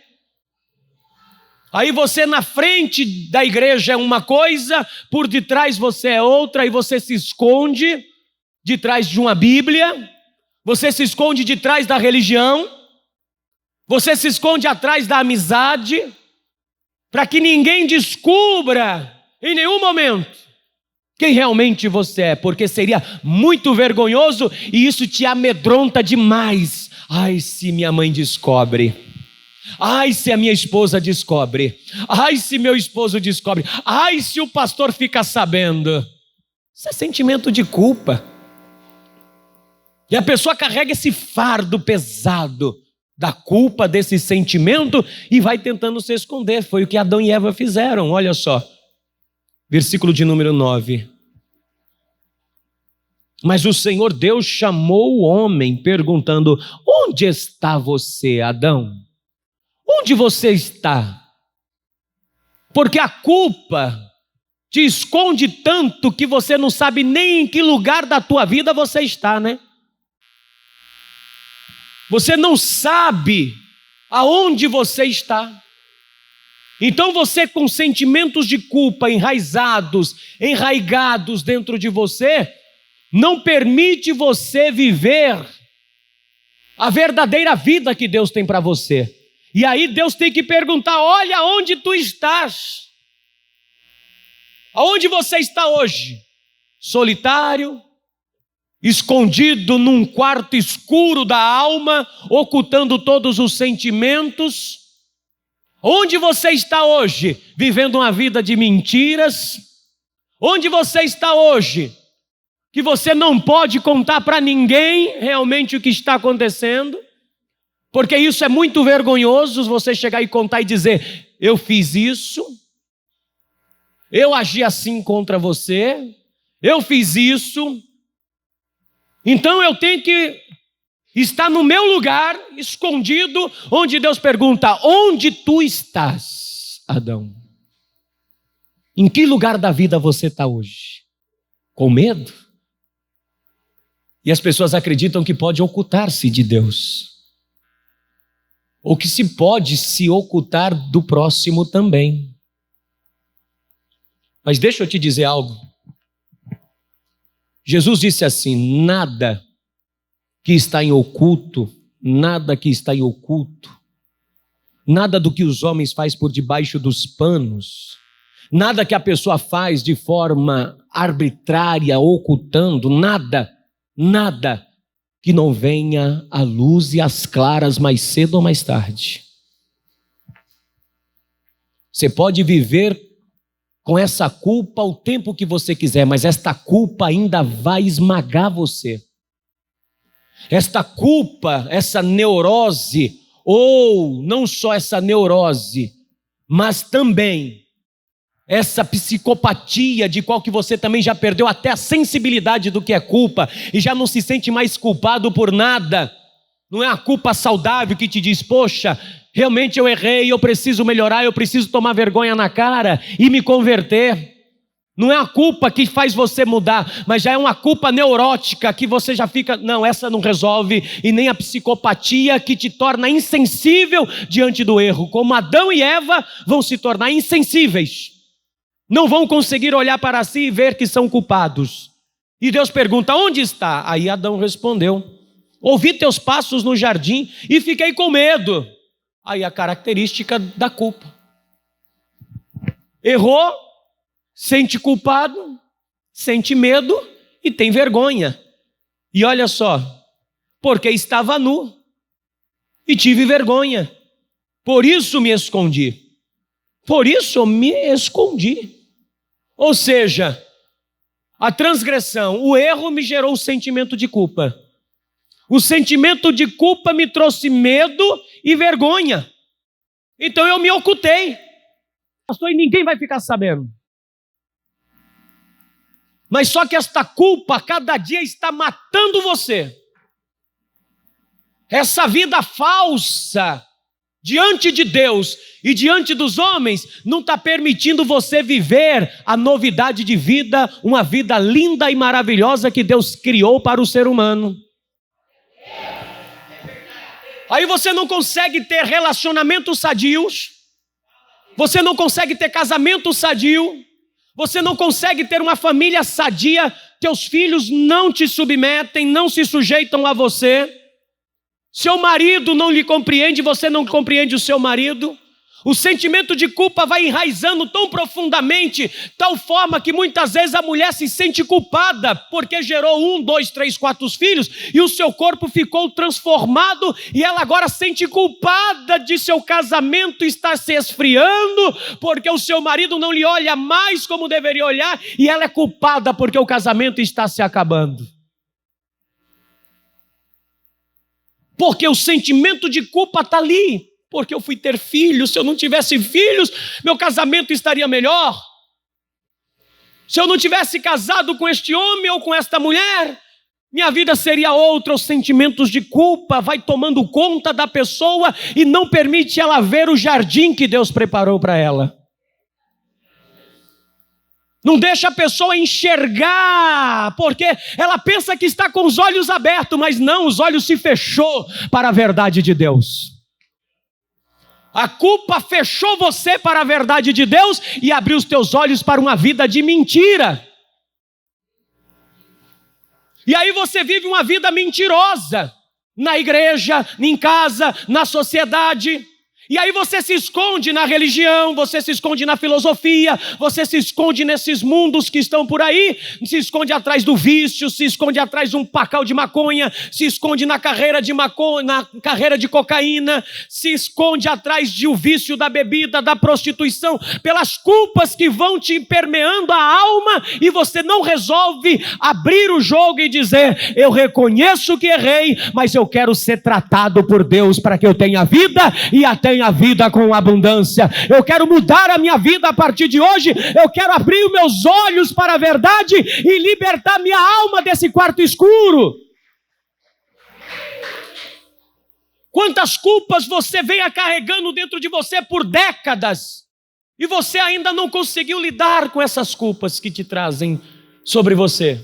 Aí você na frente da igreja é uma coisa, por detrás você é outra, e você se esconde de trás de uma Bíblia, você se esconde de trás da religião, você se esconde atrás da amizade, para que ninguém descubra em nenhum momento quem realmente você é, porque seria muito vergonhoso e isso te amedronta demais. Ai, se minha mãe descobre, Ai, se a minha esposa descobre. Ai, se meu esposo descobre. Ai, se o pastor fica sabendo. Isso é sentimento de culpa. E a pessoa carrega esse fardo pesado da culpa, desse sentimento, e vai tentando se esconder. Foi o que Adão e Eva fizeram, olha só. Versículo de número 9. Mas o Senhor Deus chamou o homem, perguntando: onde está você, Adão? Onde você está? Porque a culpa te esconde tanto que você não sabe nem em que lugar da tua vida você está, né? Você não sabe aonde você está. Então você, com sentimentos de culpa enraizados dentro de você, não permite você viver a verdadeira vida que Deus tem para você. E aí Deus tem que perguntar: olha onde tu estás. Aonde você está hoje? Solitário? Escondido num quarto escuro da alma, ocultando todos os sentimentos? Onde você está hoje? Vivendo uma vida de mentiras? Onde você está hoje? Que você não pode contar para ninguém realmente o que está acontecendo? Porque isso é muito vergonhoso, você chegar e contar e dizer: eu fiz isso, eu agi assim contra você, eu fiz isso. Então eu tenho que estar no meu lugar, escondido, onde Deus pergunta: onde tu estás, Adão? Em que lugar da vida você está hoje? Com medo? E as pessoas acreditam que pode ocultar-se de Deus, ou que se pode se ocultar do próximo também. Mas deixa eu te dizer algo. Jesus disse assim: nada que está em oculto, nada que está em oculto, nada do que os homens fazem por debaixo dos panos, nada que a pessoa faz de forma arbitrária, ocultando, nada que não venha à luz e às claras mais cedo ou mais tarde. Você pode viver com essa culpa o tempo que você quiser, mas esta culpa ainda vai esmagar você. Esta culpa, essa neurose, ou não só essa neurose, mas também essa psicopatia de qual que você também já perdeu até a sensibilidade do que é culpa e já não se sente mais culpado por nada. Não é a culpa saudável que te diz: poxa, realmente eu errei, eu preciso melhorar, eu preciso tomar vergonha na cara e me converter. Não é a culpa que faz você mudar, mas já é uma culpa neurótica que você já fica: não, essa não resolve. E nem a psicopatia que te torna insensível diante do erro. Como Adão e Eva vão se tornar insensíveis. Não vão conseguir olhar para si e ver que são culpados. E Deus pergunta: onde está? Aí Adão respondeu: ouvi teus passos no jardim e fiquei com medo. Aí a característica da culpa. Errou, sente culpado, sente medo e tem vergonha. E olha só, porque estava nu e tive vergonha, por isso me escondi. Por isso eu me escondi. Ou seja, a transgressão, o erro me gerou o sentimento de culpa. O sentimento de culpa me trouxe medo e vergonha. Então eu me ocultei. Pastor, e ninguém vai ficar sabendo. Mas só que esta culpa cada dia está matando você. Essa vida falsa diante de Deus e diante dos homens não está permitindo você viver a novidade de vida, uma vida linda e maravilhosa que Deus criou para o ser humano. Aí você não consegue ter relacionamentos sadios, você não consegue ter casamento sadio, você não consegue ter uma família sadia, teus filhos não te submetem, não se sujeitam a você. Seu marido não lhe compreende, você não compreende o seu marido. O sentimento de culpa vai enraizando tão profundamente, tal forma que muitas vezes a mulher se sente culpada porque gerou 1, 2, 3, 4 filhos e o seu corpo ficou transformado e ela agora sente culpada de seu casamento estar se esfriando porque o seu marido não lhe olha mais como deveria olhar e ela é culpada porque o casamento está se acabando. Porque o sentimento de culpa está ali. Porque eu fui ter filhos, se eu não tivesse filhos, meu casamento estaria melhor. Se eu não tivesse casado com este homem ou com esta mulher, minha vida seria outra. Os sentimentos de culpa vai tomando conta da pessoa e não permite ela ver o jardim que Deus preparou para ela. Não deixa a pessoa enxergar, porque ela pensa que está com os olhos abertos, mas não, os olhos se fechou para a verdade de Deus. A culpa fechou você para a verdade de Deus e abriu os teus olhos para uma vida de mentira. E aí você vive uma vida mentirosa, na igreja, em casa, na sociedade. E aí você se esconde na religião, você se esconde na filosofia, você se esconde nesses mundos que estão por aí, se esconde atrás do vício, se esconde atrás de um pacal de maconha, se esconde na carreira de maconha, na carreira de cocaína, se esconde atrás de o vício da bebida, da prostituição, pelas culpas que vão te permeando a alma e você não resolve abrir o jogo e dizer: eu reconheço que errei, mas eu quero ser tratado por Deus para que eu tenha vida e até a vida com abundância. Eu quero mudar a minha vida a partir de hoje. Eu quero abrir os meus olhos para a verdade e libertar minha alma desse quarto escuro. Quantas culpas você vem carregando dentro de você por décadas e você ainda não conseguiu lidar com essas culpas que te trazem sobre você.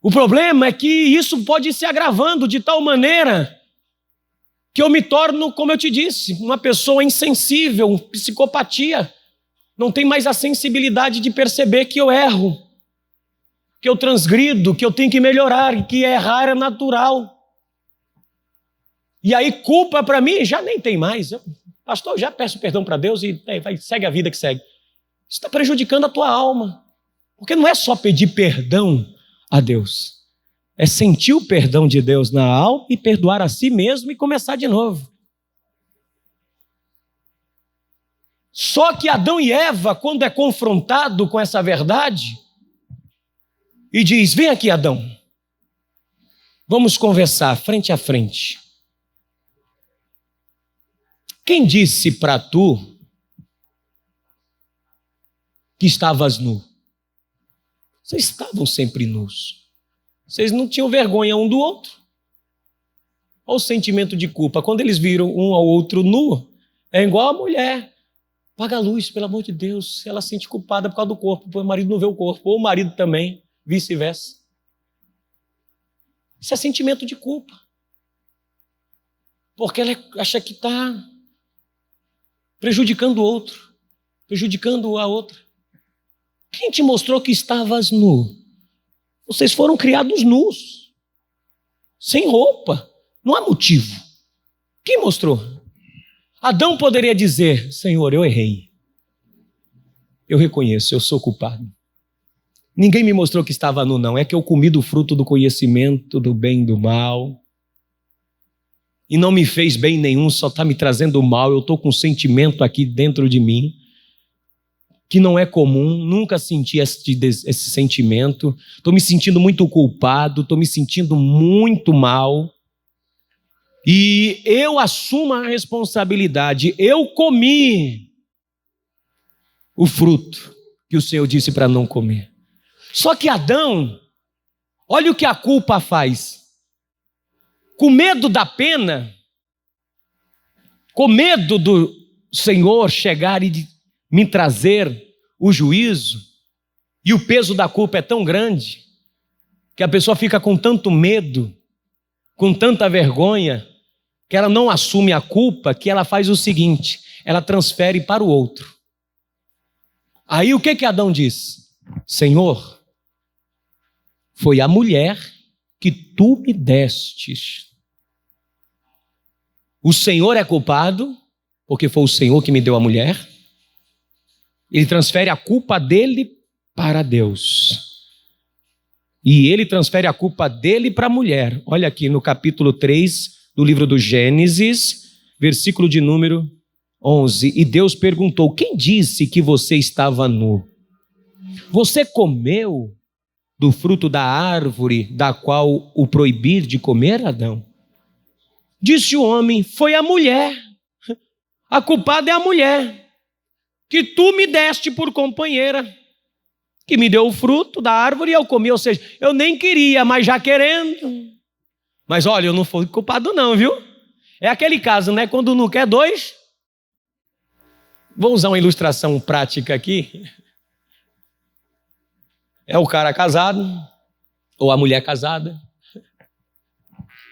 O problema é que isso pode ir se agravando de tal maneira que eu me torno, como eu te disse, uma pessoa insensível, psicopatia. Não tem mais a sensibilidade de perceber que eu erro, que eu transgrido, que eu tenho que melhorar, e que errar é natural. E aí culpa para mim já nem tem mais. Pastor, já peço perdão para Deus e segue a vida que segue. Isso está prejudicando a tua alma. Porque não é só pedir perdão a Deus. É sentir o perdão de Deus na alma e perdoar a si mesmo e começar de novo. Só que Adão e Eva, quando é confrontado com essa verdade, e diz: vem aqui, Adão, vamos conversar frente a frente. Quem disse para tu que estavas nu? Vocês estavam sempre nus. Vocês não tinham vergonha um do outro. Olha o sentimento de culpa. Quando eles viram um ao outro nu, é igual a mulher. Apaga a luz, pelo amor de Deus. Ela se sente culpada por causa do corpo, porque o marido não vê o corpo. Ou o marido também, vice-versa. Isso é sentimento de culpa. Porque ela acha que está prejudicando o outro, prejudicando a outra. Quem te mostrou que estavas nu? Vocês foram criados nus, sem roupa, não há motivo. Quem mostrou? Adão poderia dizer: Senhor, eu errei, eu reconheço, eu sou culpado. Ninguém me mostrou que estava nu, não, é que eu comi do fruto do conhecimento do bem e do mal, e não me fez bem nenhum, só está me trazendo mal. Eu estou com um sentimento aqui dentro de mim, que não é comum, nunca senti esse sentimento, estou me sentindo muito culpado, estou me sentindo muito mal, e eu assumo a responsabilidade. Eu comi o fruto que o Senhor disse para não comer. Só que Adão, olha o que a culpa faz. Com medo da pena, com medo do Senhor chegar e me trazer o juízo, e o peso da culpa é tão grande, que a pessoa fica com tanto medo, com tanta vergonha, que ela não assume a culpa, que ela faz o seguinte: ela transfere para o outro. Aí o que Adão diz? Senhor, foi a mulher que tu me destes. O Senhor é culpado, porque foi o Senhor que me deu a mulher. Ele transfere a culpa dele para Deus. E ele transfere a culpa dele para a mulher. Olha aqui no capítulo 3 do livro do Gênesis, versículo de número 11. E Deus perguntou: quem disse que você estava nu? Você comeu do fruto da árvore da qual o proibir de comer, Adão? Disse o homem: foi a mulher. A culpada é a mulher, que tu me deste por companheira, que me deu o fruto da árvore e eu comi. Ou seja, eu nem queria, mas já querendo. Mas olha, eu não fui culpado não, viu? É aquele caso, né? Quando não quer dois. Vou usar uma ilustração prática aqui. É o cara casado, ou a mulher casada,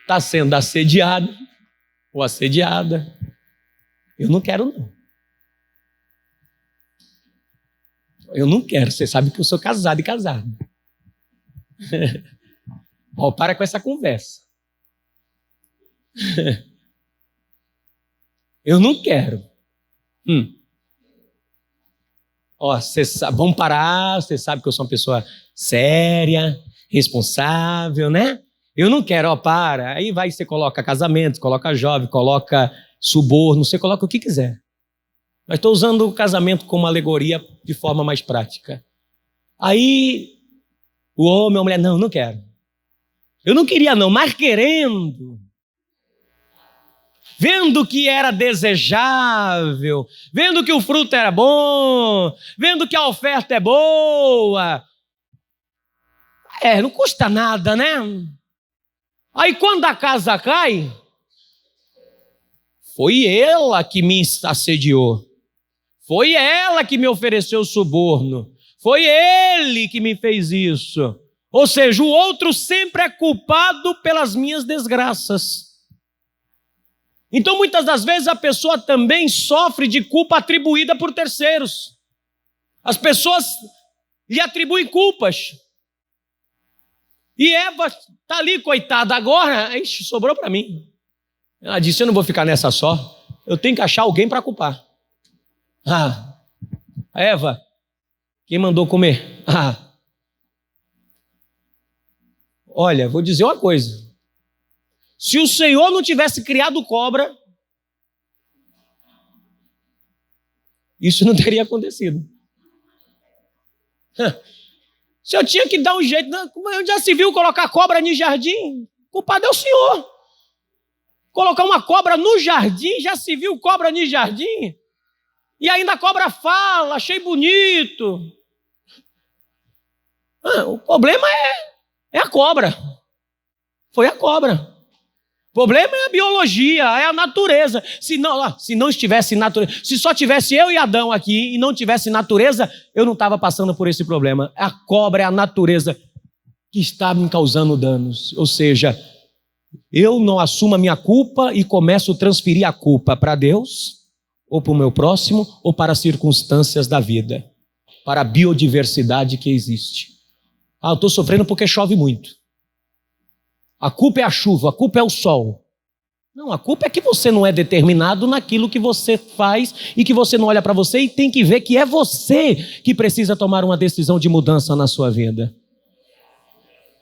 está sendo assediado, ou assediada. Eu não quero não. Eu não quero, você sabe que eu sou casado e casado. Ó, para com essa conversa. Eu não quero. Ó, vamos parar, você sabe que eu sou uma pessoa séria, responsável, né? Eu não quero, ó, para. Aí vai, você coloca casamento, coloca jovem, coloca suborno, você coloca o que quiser. Mas estou usando o casamento como alegoria de forma mais prática. Aí o homem ou a mulher: não quero. Eu não queria não, mas querendo. Vendo que era desejável, vendo que o fruto era bom, vendo que a oferta é boa. Não custa nada, né? Aí quando a casa cai, foi ela que me assediou. Foi ela que me ofereceu suborno. Foi ele que me fez isso. Ou seja, o outro sempre é culpado pelas minhas desgraças. Então, muitas das vezes, a pessoa também sofre de culpa atribuída por terceiros. As pessoas lhe atribuem culpas. E Eva está ali, coitada, agora, ixi, sobrou para mim. Ela disse: eu não vou ficar nessa só. Eu tenho que achar alguém para culpar. Eva, quem mandou comer? Olha, vou dizer uma coisa. Se o Senhor não tivesse criado cobra, isso não teria acontecido. Se eu tinha que dar um jeito, já se viu colocar cobra no jardim? O culpado é o Senhor. Colocar uma cobra no jardim, já se viu cobra no jardim? E ainda a cobra fala, achei bonito. O problema é a cobra. Foi a cobra. O problema é a biologia, é a natureza. Se não estivesse natureza, se só tivesse eu e Adão aqui e não tivesse natureza, eu não estava passando por esse problema. A cobra é a natureza que está me causando danos. Ou seja, eu não assumo a minha culpa e começo a transferir a culpa para Deus, ou para o meu próximo, ou para as circunstâncias da vida, para a biodiversidade que existe. Eu estou sofrendo porque chove muito. A culpa é a chuva, a culpa é o sol. Não, a culpa é que você não é determinado naquilo que você faz e que você não olha para você e tem que ver que é você que precisa tomar uma decisão de mudança na sua vida.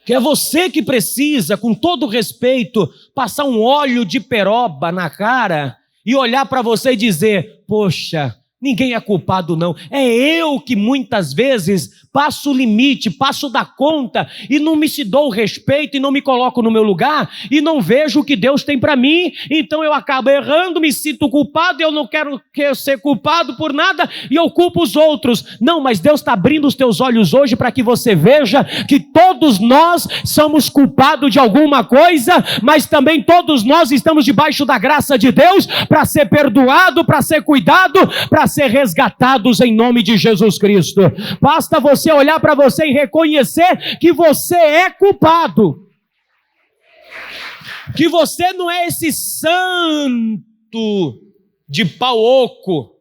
Que é você que precisa, com todo respeito, passar um óleo de peroba na cara e olhar para você e dizer: poxa, ninguém é culpado não, é eu que muitas vezes passo o limite, passo da conta e não me se dou o respeito e não me coloco no meu lugar e não vejo o que Deus tem para mim, então eu acabo errando, me sinto culpado, eu não quero ser culpado por nada e eu culpo os outros. Não, mas Deus está abrindo os teus olhos hoje para que você veja que todos nós somos culpados de alguma coisa, mas também todos nós estamos debaixo da graça de Deus para ser perdoado, para ser cuidado, para ser resgatados em nome de Jesus Cristo. Basta você olhar para você e reconhecer que você é culpado, que você não é esse santo de pau oco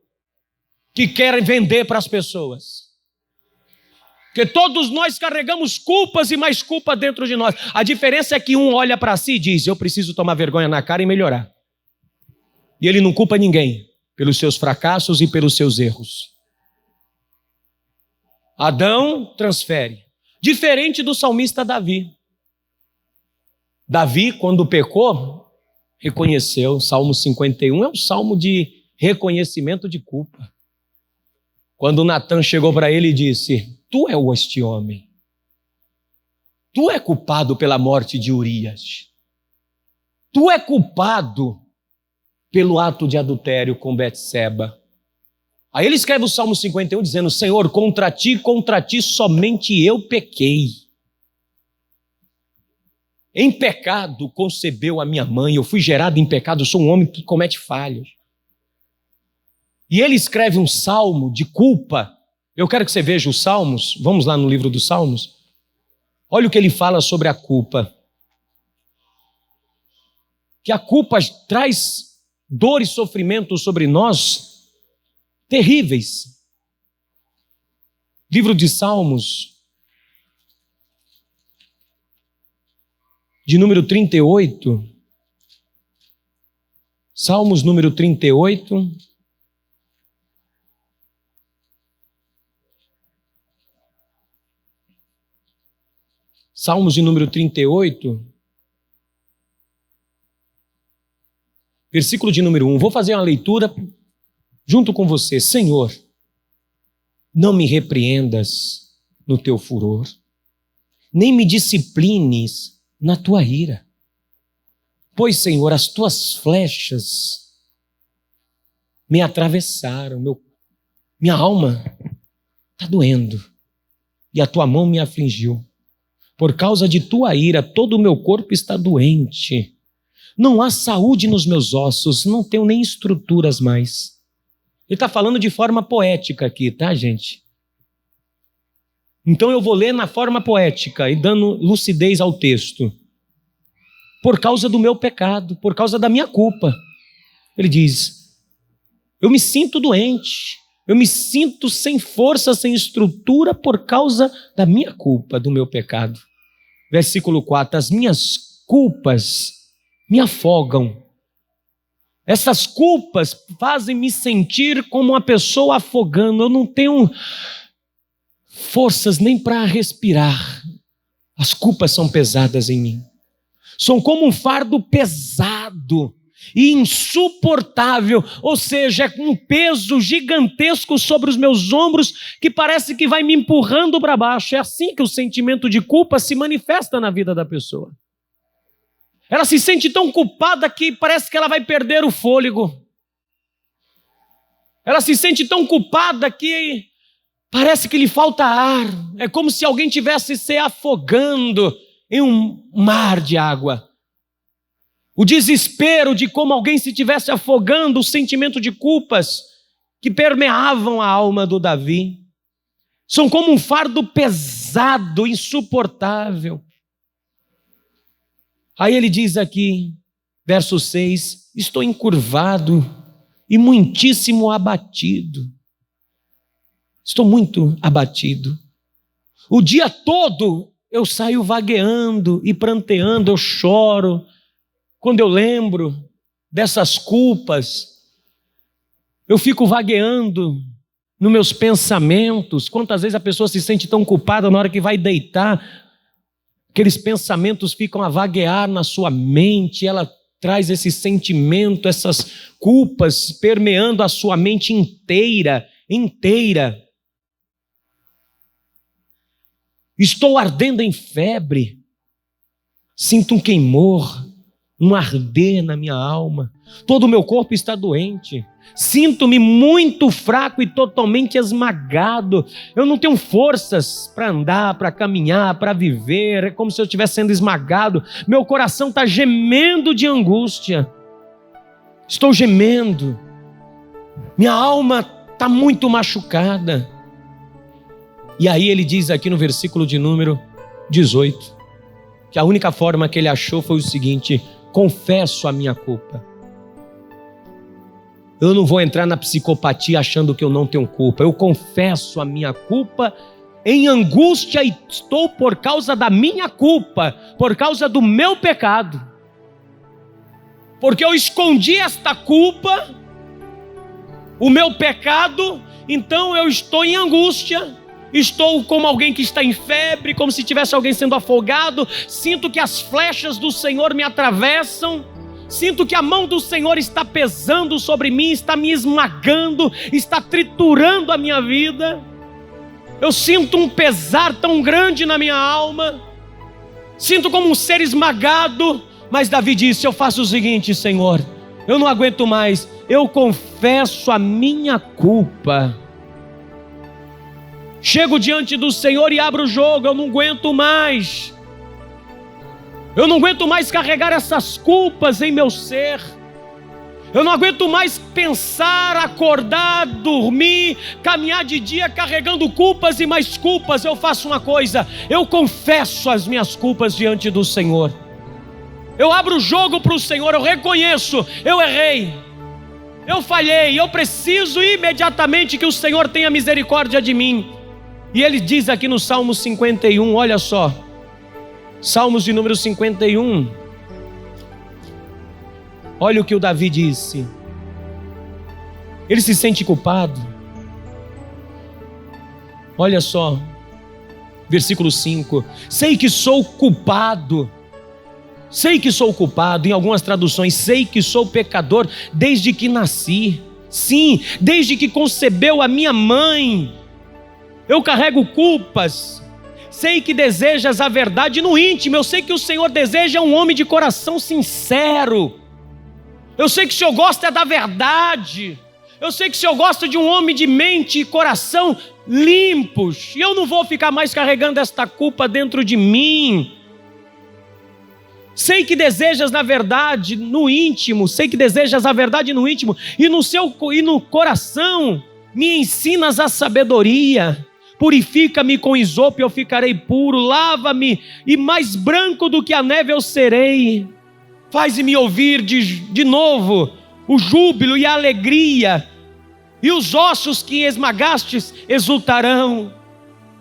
que quer vender para as pessoas, que todos nós carregamos culpas e mais culpa dentro de nós. A diferença é que um olha para si e diz: eu preciso tomar vergonha na cara e melhorar, e ele não culpa ninguém. pelos seus fracassos e pelos seus erros. Adão transfere. Diferente do salmista Davi. Davi, quando pecou, reconheceu. Salmo 51 é um salmo de reconhecimento de culpa. Quando Natan chegou para ele e disse: tu és este homem. Tu é culpado pela morte de Urias. Tu é culpado pelo ato de adultério com Betseba. Aí ele escreve o Salmo 51 dizendo: Senhor, contra ti somente eu pequei. Em pecado concebeu a minha mãe, eu fui gerado em pecado, eu sou um homem que comete falhas. E ele escreve um salmo de culpa. Eu quero que você veja os salmos, vamos lá no livro dos Salmos. Olha o que ele fala sobre a culpa. Que a culpa traz dor e sofrimento sobre nós terríveis. Livro de Salmos, de número 38. Salmos número 38. Salmos de número 38. Versículo de número 1. Vou fazer uma leitura junto com você. Senhor, não me repreendas no teu furor, nem me disciplines na tua ira. Pois, Senhor, as tuas flechas me atravessaram, minha alma está doendo, e a tua mão me afligiu. Por causa de tua ira, todo o meu corpo está doente. Não há saúde nos meus ossos, não tenho nem estruturas mais. Ele está falando de forma poética aqui, tá, gente? Então eu vou ler na forma poética e dando lucidez ao texto. Por causa do meu pecado, por causa da minha culpa. Ele diz: eu me sinto doente, eu me sinto sem força, sem estrutura por causa da minha culpa, do meu pecado. Versículo 4, as minhas culpas me afogam. Essas culpas fazem-me sentir como uma pessoa afogando. Eu não tenho forças nem para respirar. As culpas são pesadas em mim. São como um fardo pesado e insuportável. Ou seja, é um peso gigantesco sobre os meus ombros que parece que vai me empurrando para baixo. É assim que o sentimento de culpa se manifesta na vida da pessoa. Ela se sente tão culpada que parece que ela vai perder o fôlego. Ela se sente tão culpada que parece que lhe falta ar. É como se alguém tivesse se afogando em um mar de água. O desespero de como alguém se estivesse afogando, o sentimento de culpas que permeavam a alma do Davi. São como um fardo pesado, insuportável. Aí ele diz aqui, verso 6, estou encurvado e muitíssimo abatido. Estou muito abatido. O dia todo eu saio vagueando e pranteando, eu choro. Quando eu lembro dessas culpas, eu fico vagueando nos meus pensamentos. Quantas vezes a pessoa se sente tão culpada na hora que vai deitar, aqueles pensamentos ficam a vaguear na sua mente, ela traz esse sentimento, essas culpas permeando a sua mente inteira. Estou ardendo em febre, sinto um queimor, um arder na minha alma, todo o meu corpo está doente, sinto-me muito fraco e totalmente esmagado, eu não tenho forças para andar, para caminhar, para viver, é como se eu estivesse sendo esmagado, meu coração está gemendo de angústia, estou gemendo, minha alma está muito machucada. E aí ele diz aqui no versículo de número 18, que a única forma que ele achou foi o seguinte: confesso a minha culpa. Eu não vou entrar na psicopatia achando que eu não tenho culpa. Eu confesso a minha culpa em angústia e estou por causa da minha culpa, por causa do meu pecado. Porque eu escondi esta culpa o meu pecado, então eu estou em angústia, estou como alguém que está em febre, como se tivesse alguém sendo afogado, sinto que as flechas do Senhor me atravessam, sinto que a mão do Senhor está pesando sobre mim, está me esmagando, está triturando a minha vida. Eu sinto um pesar tão grande na minha alma, sinto como um ser esmagado. Mas Davi disse: eu faço o seguinte, Senhor, eu não aguento mais, eu confesso a minha culpa. Chego diante do Senhor e abro o jogo, eu não aguento mais. Eu não aguento mais carregar essas culpas em meu ser. Eu não aguento mais pensar, acordar, dormir, caminhar de dia carregando culpas e mais culpas. Eu faço uma coisa, eu confesso as minhas culpas diante do Senhor. Eu abro o jogo para o Senhor, eu reconheço, eu errei, eu falhei, eu preciso imediatamente que o Senhor tenha misericórdia de mim. E ele diz aqui no Salmo 51, olha só, Salmos de número 51, olha o que o Davi disse. Ele se sente culpado. Olha só, versículo 5: sei que sou culpado, em algumas traduções, sei que sou pecador desde que nasci. Sim, desde que concebeu a minha mãe, eu carrego culpas. Sei que desejas a verdade no íntimo, eu sei que o Senhor deseja um homem de coração sincero. Eu sei que o Senhor gosta da verdade. Eu sei que o Senhor gosta de um homem de mente e coração limpos. E eu não vou ficar mais carregando esta culpa dentro de mim. Sei que desejas na verdade no íntimo. Sei que desejas a verdade no íntimo. E no coração me ensinas a sabedoria. Purifica-me com isopo e eu ficarei puro. Lava-me e mais branco do que a neve eu serei. Faz-me ouvir de novo o júbilo e a alegria, e os ossos que esmagastes exultarão.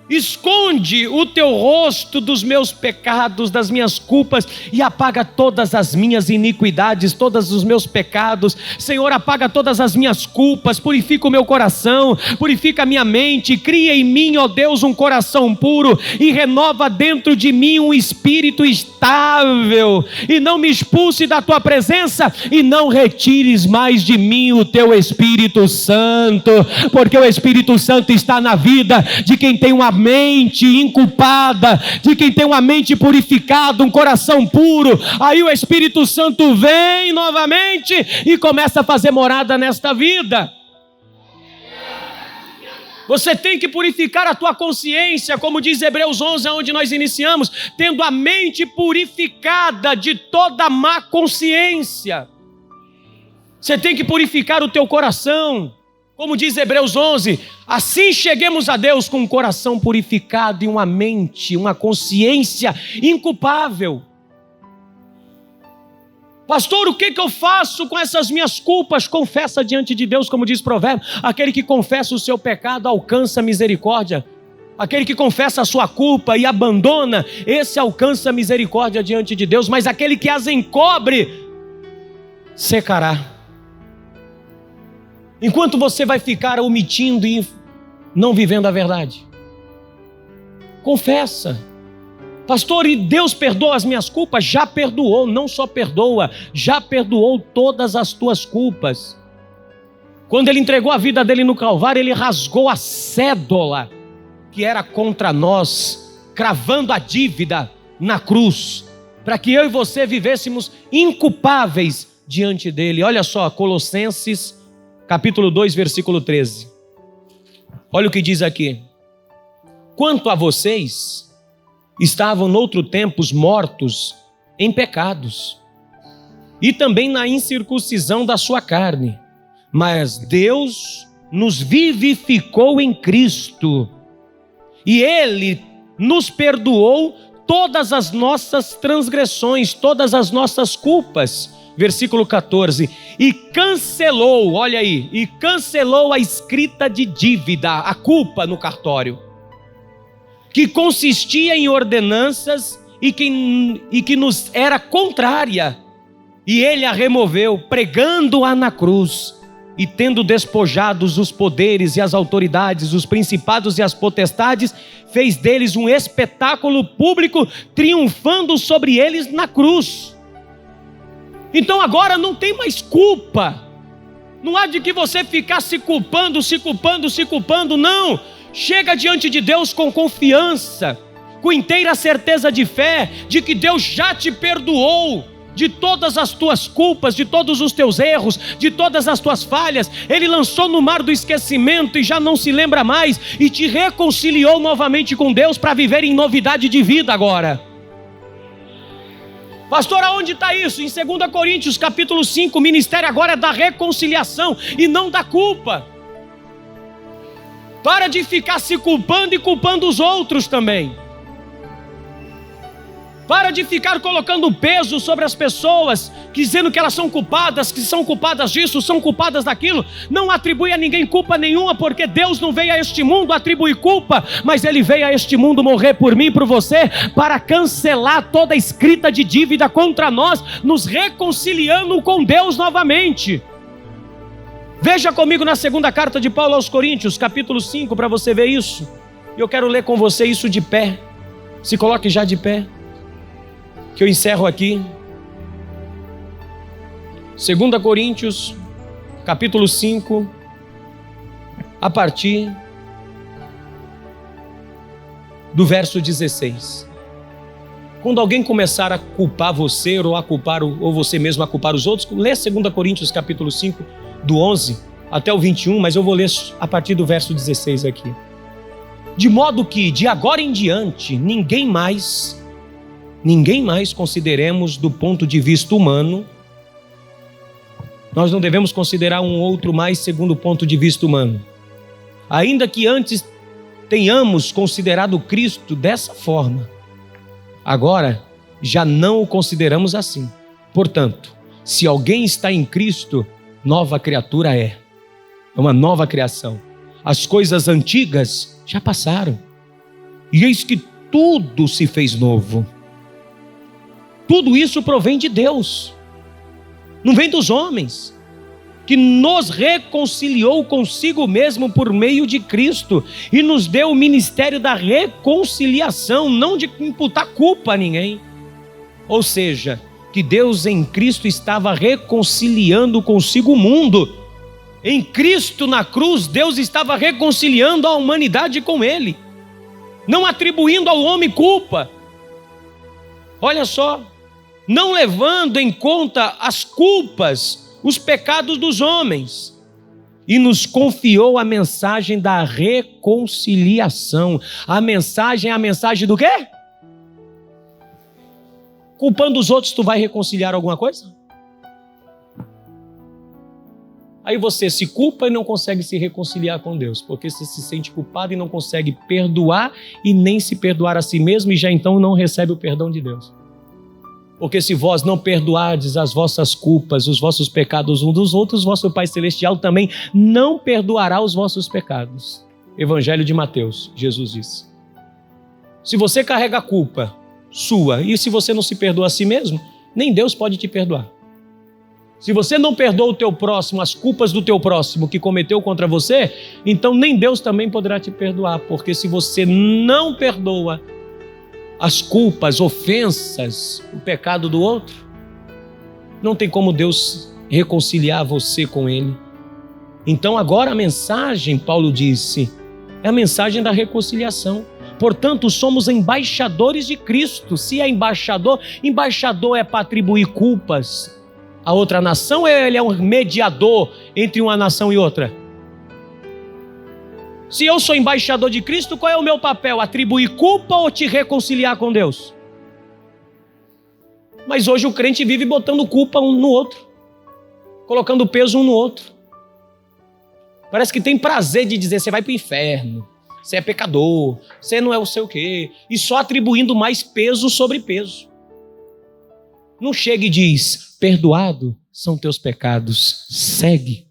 Esconde o teu rosto dos meus pecados, das minhas culpas, e apaga todas as minhas iniquidades, todos os meus pecados. Senhor, apaga todas as minhas culpas, purifica o meu coração, purifica a minha mente, cria em mim, ó Deus, um coração puro, e renova dentro de mim um espírito estável, e não me expulse da tua presença, e não retires mais de mim o teu Espírito Santo, porque o Espírito Santo está na vida de quem tem uma mente inculpada, de quem tem uma mente purificada, um coração puro. Aí o Espírito Santo vem novamente e começa a fazer morada nesta vida. Você tem que purificar a tua consciência, como diz Hebreus 11, onde nós iniciamos, tendo a mente purificada de toda má consciência. Você tem que purificar o teu coração. Como diz Hebreus 11, assim cheguemos a Deus com um coração purificado e uma mente, uma consciência inculpável. Pastor, o que eu faço com essas minhas culpas? Confessa diante de Deus, como diz Provérbio, aquele que confessa o seu pecado alcança misericórdia. Aquele que confessa a sua culpa e abandona, esse alcança misericórdia diante de Deus, mas aquele que as encobre, secará. Enquanto você vai ficar omitindo e não vivendo a verdade. Confessa. Pastor, e Deus perdoa as minhas culpas? Já perdoou, não só perdoa, já perdoou todas as tuas culpas. Quando Ele entregou a vida dele no Calvário, Ele rasgou a cédula que era contra nós, cravando a dívida na cruz, para que eu e você vivêssemos inculpáveis diante dEle. Olha só, Colossenses capítulo 2, versículo 13. Olha o que diz aqui. Quanto a vocês, estavam noutro tempo mortos em pecados, e também na incircuncisão da sua carne. Mas Deus nos vivificou em Cristo, e Ele nos perdoou todas as nossas transgressões, todas as nossas culpas. Versículo 14, e cancelou, olha aí, e cancelou a escrita de dívida, a culpa no cartório, que consistia em ordenanças e que nos era contrária, e Ele a removeu, pregando-a na cruz, e tendo despojados os poderes e as autoridades, os principados e as potestades, fez deles um espetáculo público, triunfando sobre eles na cruz. Então agora não tem mais culpa. Não há de que você ficar se culpando, não. Chega diante de Deus com confiança, com inteira certeza de fé, de que Deus já te perdoou de todas as tuas culpas, de todos os teus erros, de todas as tuas falhas. Ele lançou no mar do esquecimento e já não se lembra mais, e te reconciliou novamente com Deus para viver em novidade de vida agora. Pastor, aonde está isso? Em 2 Coríntios capítulo 5, o ministério agora é da reconciliação e não da culpa. Para de ficar se culpando e culpando os outros também. Para de ficar colocando peso sobre as pessoas, dizendo que elas são culpadas, que são culpadas disso, são culpadas daquilo. Não atribui a ninguém culpa nenhuma, porque Deus não veio a este mundo atribuir culpa, mas Ele veio a este mundo morrer por mim e por você, para cancelar toda a escrita de dívida contra nós, nos reconciliando com Deus novamente. Veja comigo na segunda carta de Paulo aos Coríntios, capítulo 5, para você ver isso. Eu quero ler com você isso de pé. Se coloque já de pé, que eu encerro aqui. 2 Coríntios, capítulo 5, a partir do verso 16. Quando alguém começar a culpar você, ou a culpar, ou você mesmo a culpar os outros, lê 2 Coríntios, capítulo 5, do 11 até o 21, mas eu vou ler a partir do verso 16 aqui. De modo que, de agora em diante, ninguém mais consideremos do ponto de vista humano. Nós não devemos considerar um outro mais segundo o ponto de vista humano. Ainda que antes tenhamos considerado Cristo dessa forma, agora já não o consideramos assim. Portanto, se alguém está em Cristo, nova criatura é uma nova criação. As coisas antigas já passaram, e eis que tudo se fez novo. Tudo isso provém de Deus, não vem dos homens, que nos reconciliou consigo mesmo por meio de Cristo e nos deu o ministério da reconciliação, não de imputar culpa a ninguém. Ou seja, que Deus em Cristo estava reconciliando consigo o mundo. Em Cristo na cruz, Deus estava reconciliando a humanidade com Ele, não atribuindo ao homem culpa. Olha só, não levando em conta as culpas, os pecados dos homens, e nos confiou a mensagem da reconciliação. A mensagem é a mensagem do quê? Culpando os outros, tu vai reconciliar alguma coisa? Aí você se culpa e não consegue se reconciliar com Deus, porque você se sente culpado e não consegue perdoar e nem se perdoar a si mesmo, e já então não recebe o perdão de Deus. Porque se vós não perdoardes as vossas culpas, os vossos pecados uns dos outros, vosso Pai Celestial também não perdoará os vossos pecados. Evangelho de Mateus, Jesus disse. Se você carrega a culpa sua, e se você não se perdoa a si mesmo, nem Deus pode te perdoar. Se você não perdoa o teu próximo, as culpas do teu próximo que cometeu contra você, então nem Deus também poderá te perdoar, porque se você não perdoa as culpas, ofensas, o pecado do outro, não tem como Deus reconciliar você com Ele. Então agora a mensagem, Paulo disse, é a mensagem da reconciliação. Portanto, somos embaixadores de Cristo. Se é embaixador é para atribuir culpas a outra nação, ou ele é um mediador entre uma nação e outra? Se eu sou embaixador de Cristo, qual é o meu papel? Atribuir culpa ou te reconciliar com Deus? Mas hoje o crente vive botando culpa um no outro, colocando peso um no outro. Parece que tem prazer de dizer, você vai para o inferno, você é pecador, você não é o sei o quê, e só atribuindo mais peso sobre peso. Não chega e diz, perdoado são teus pecados, segue.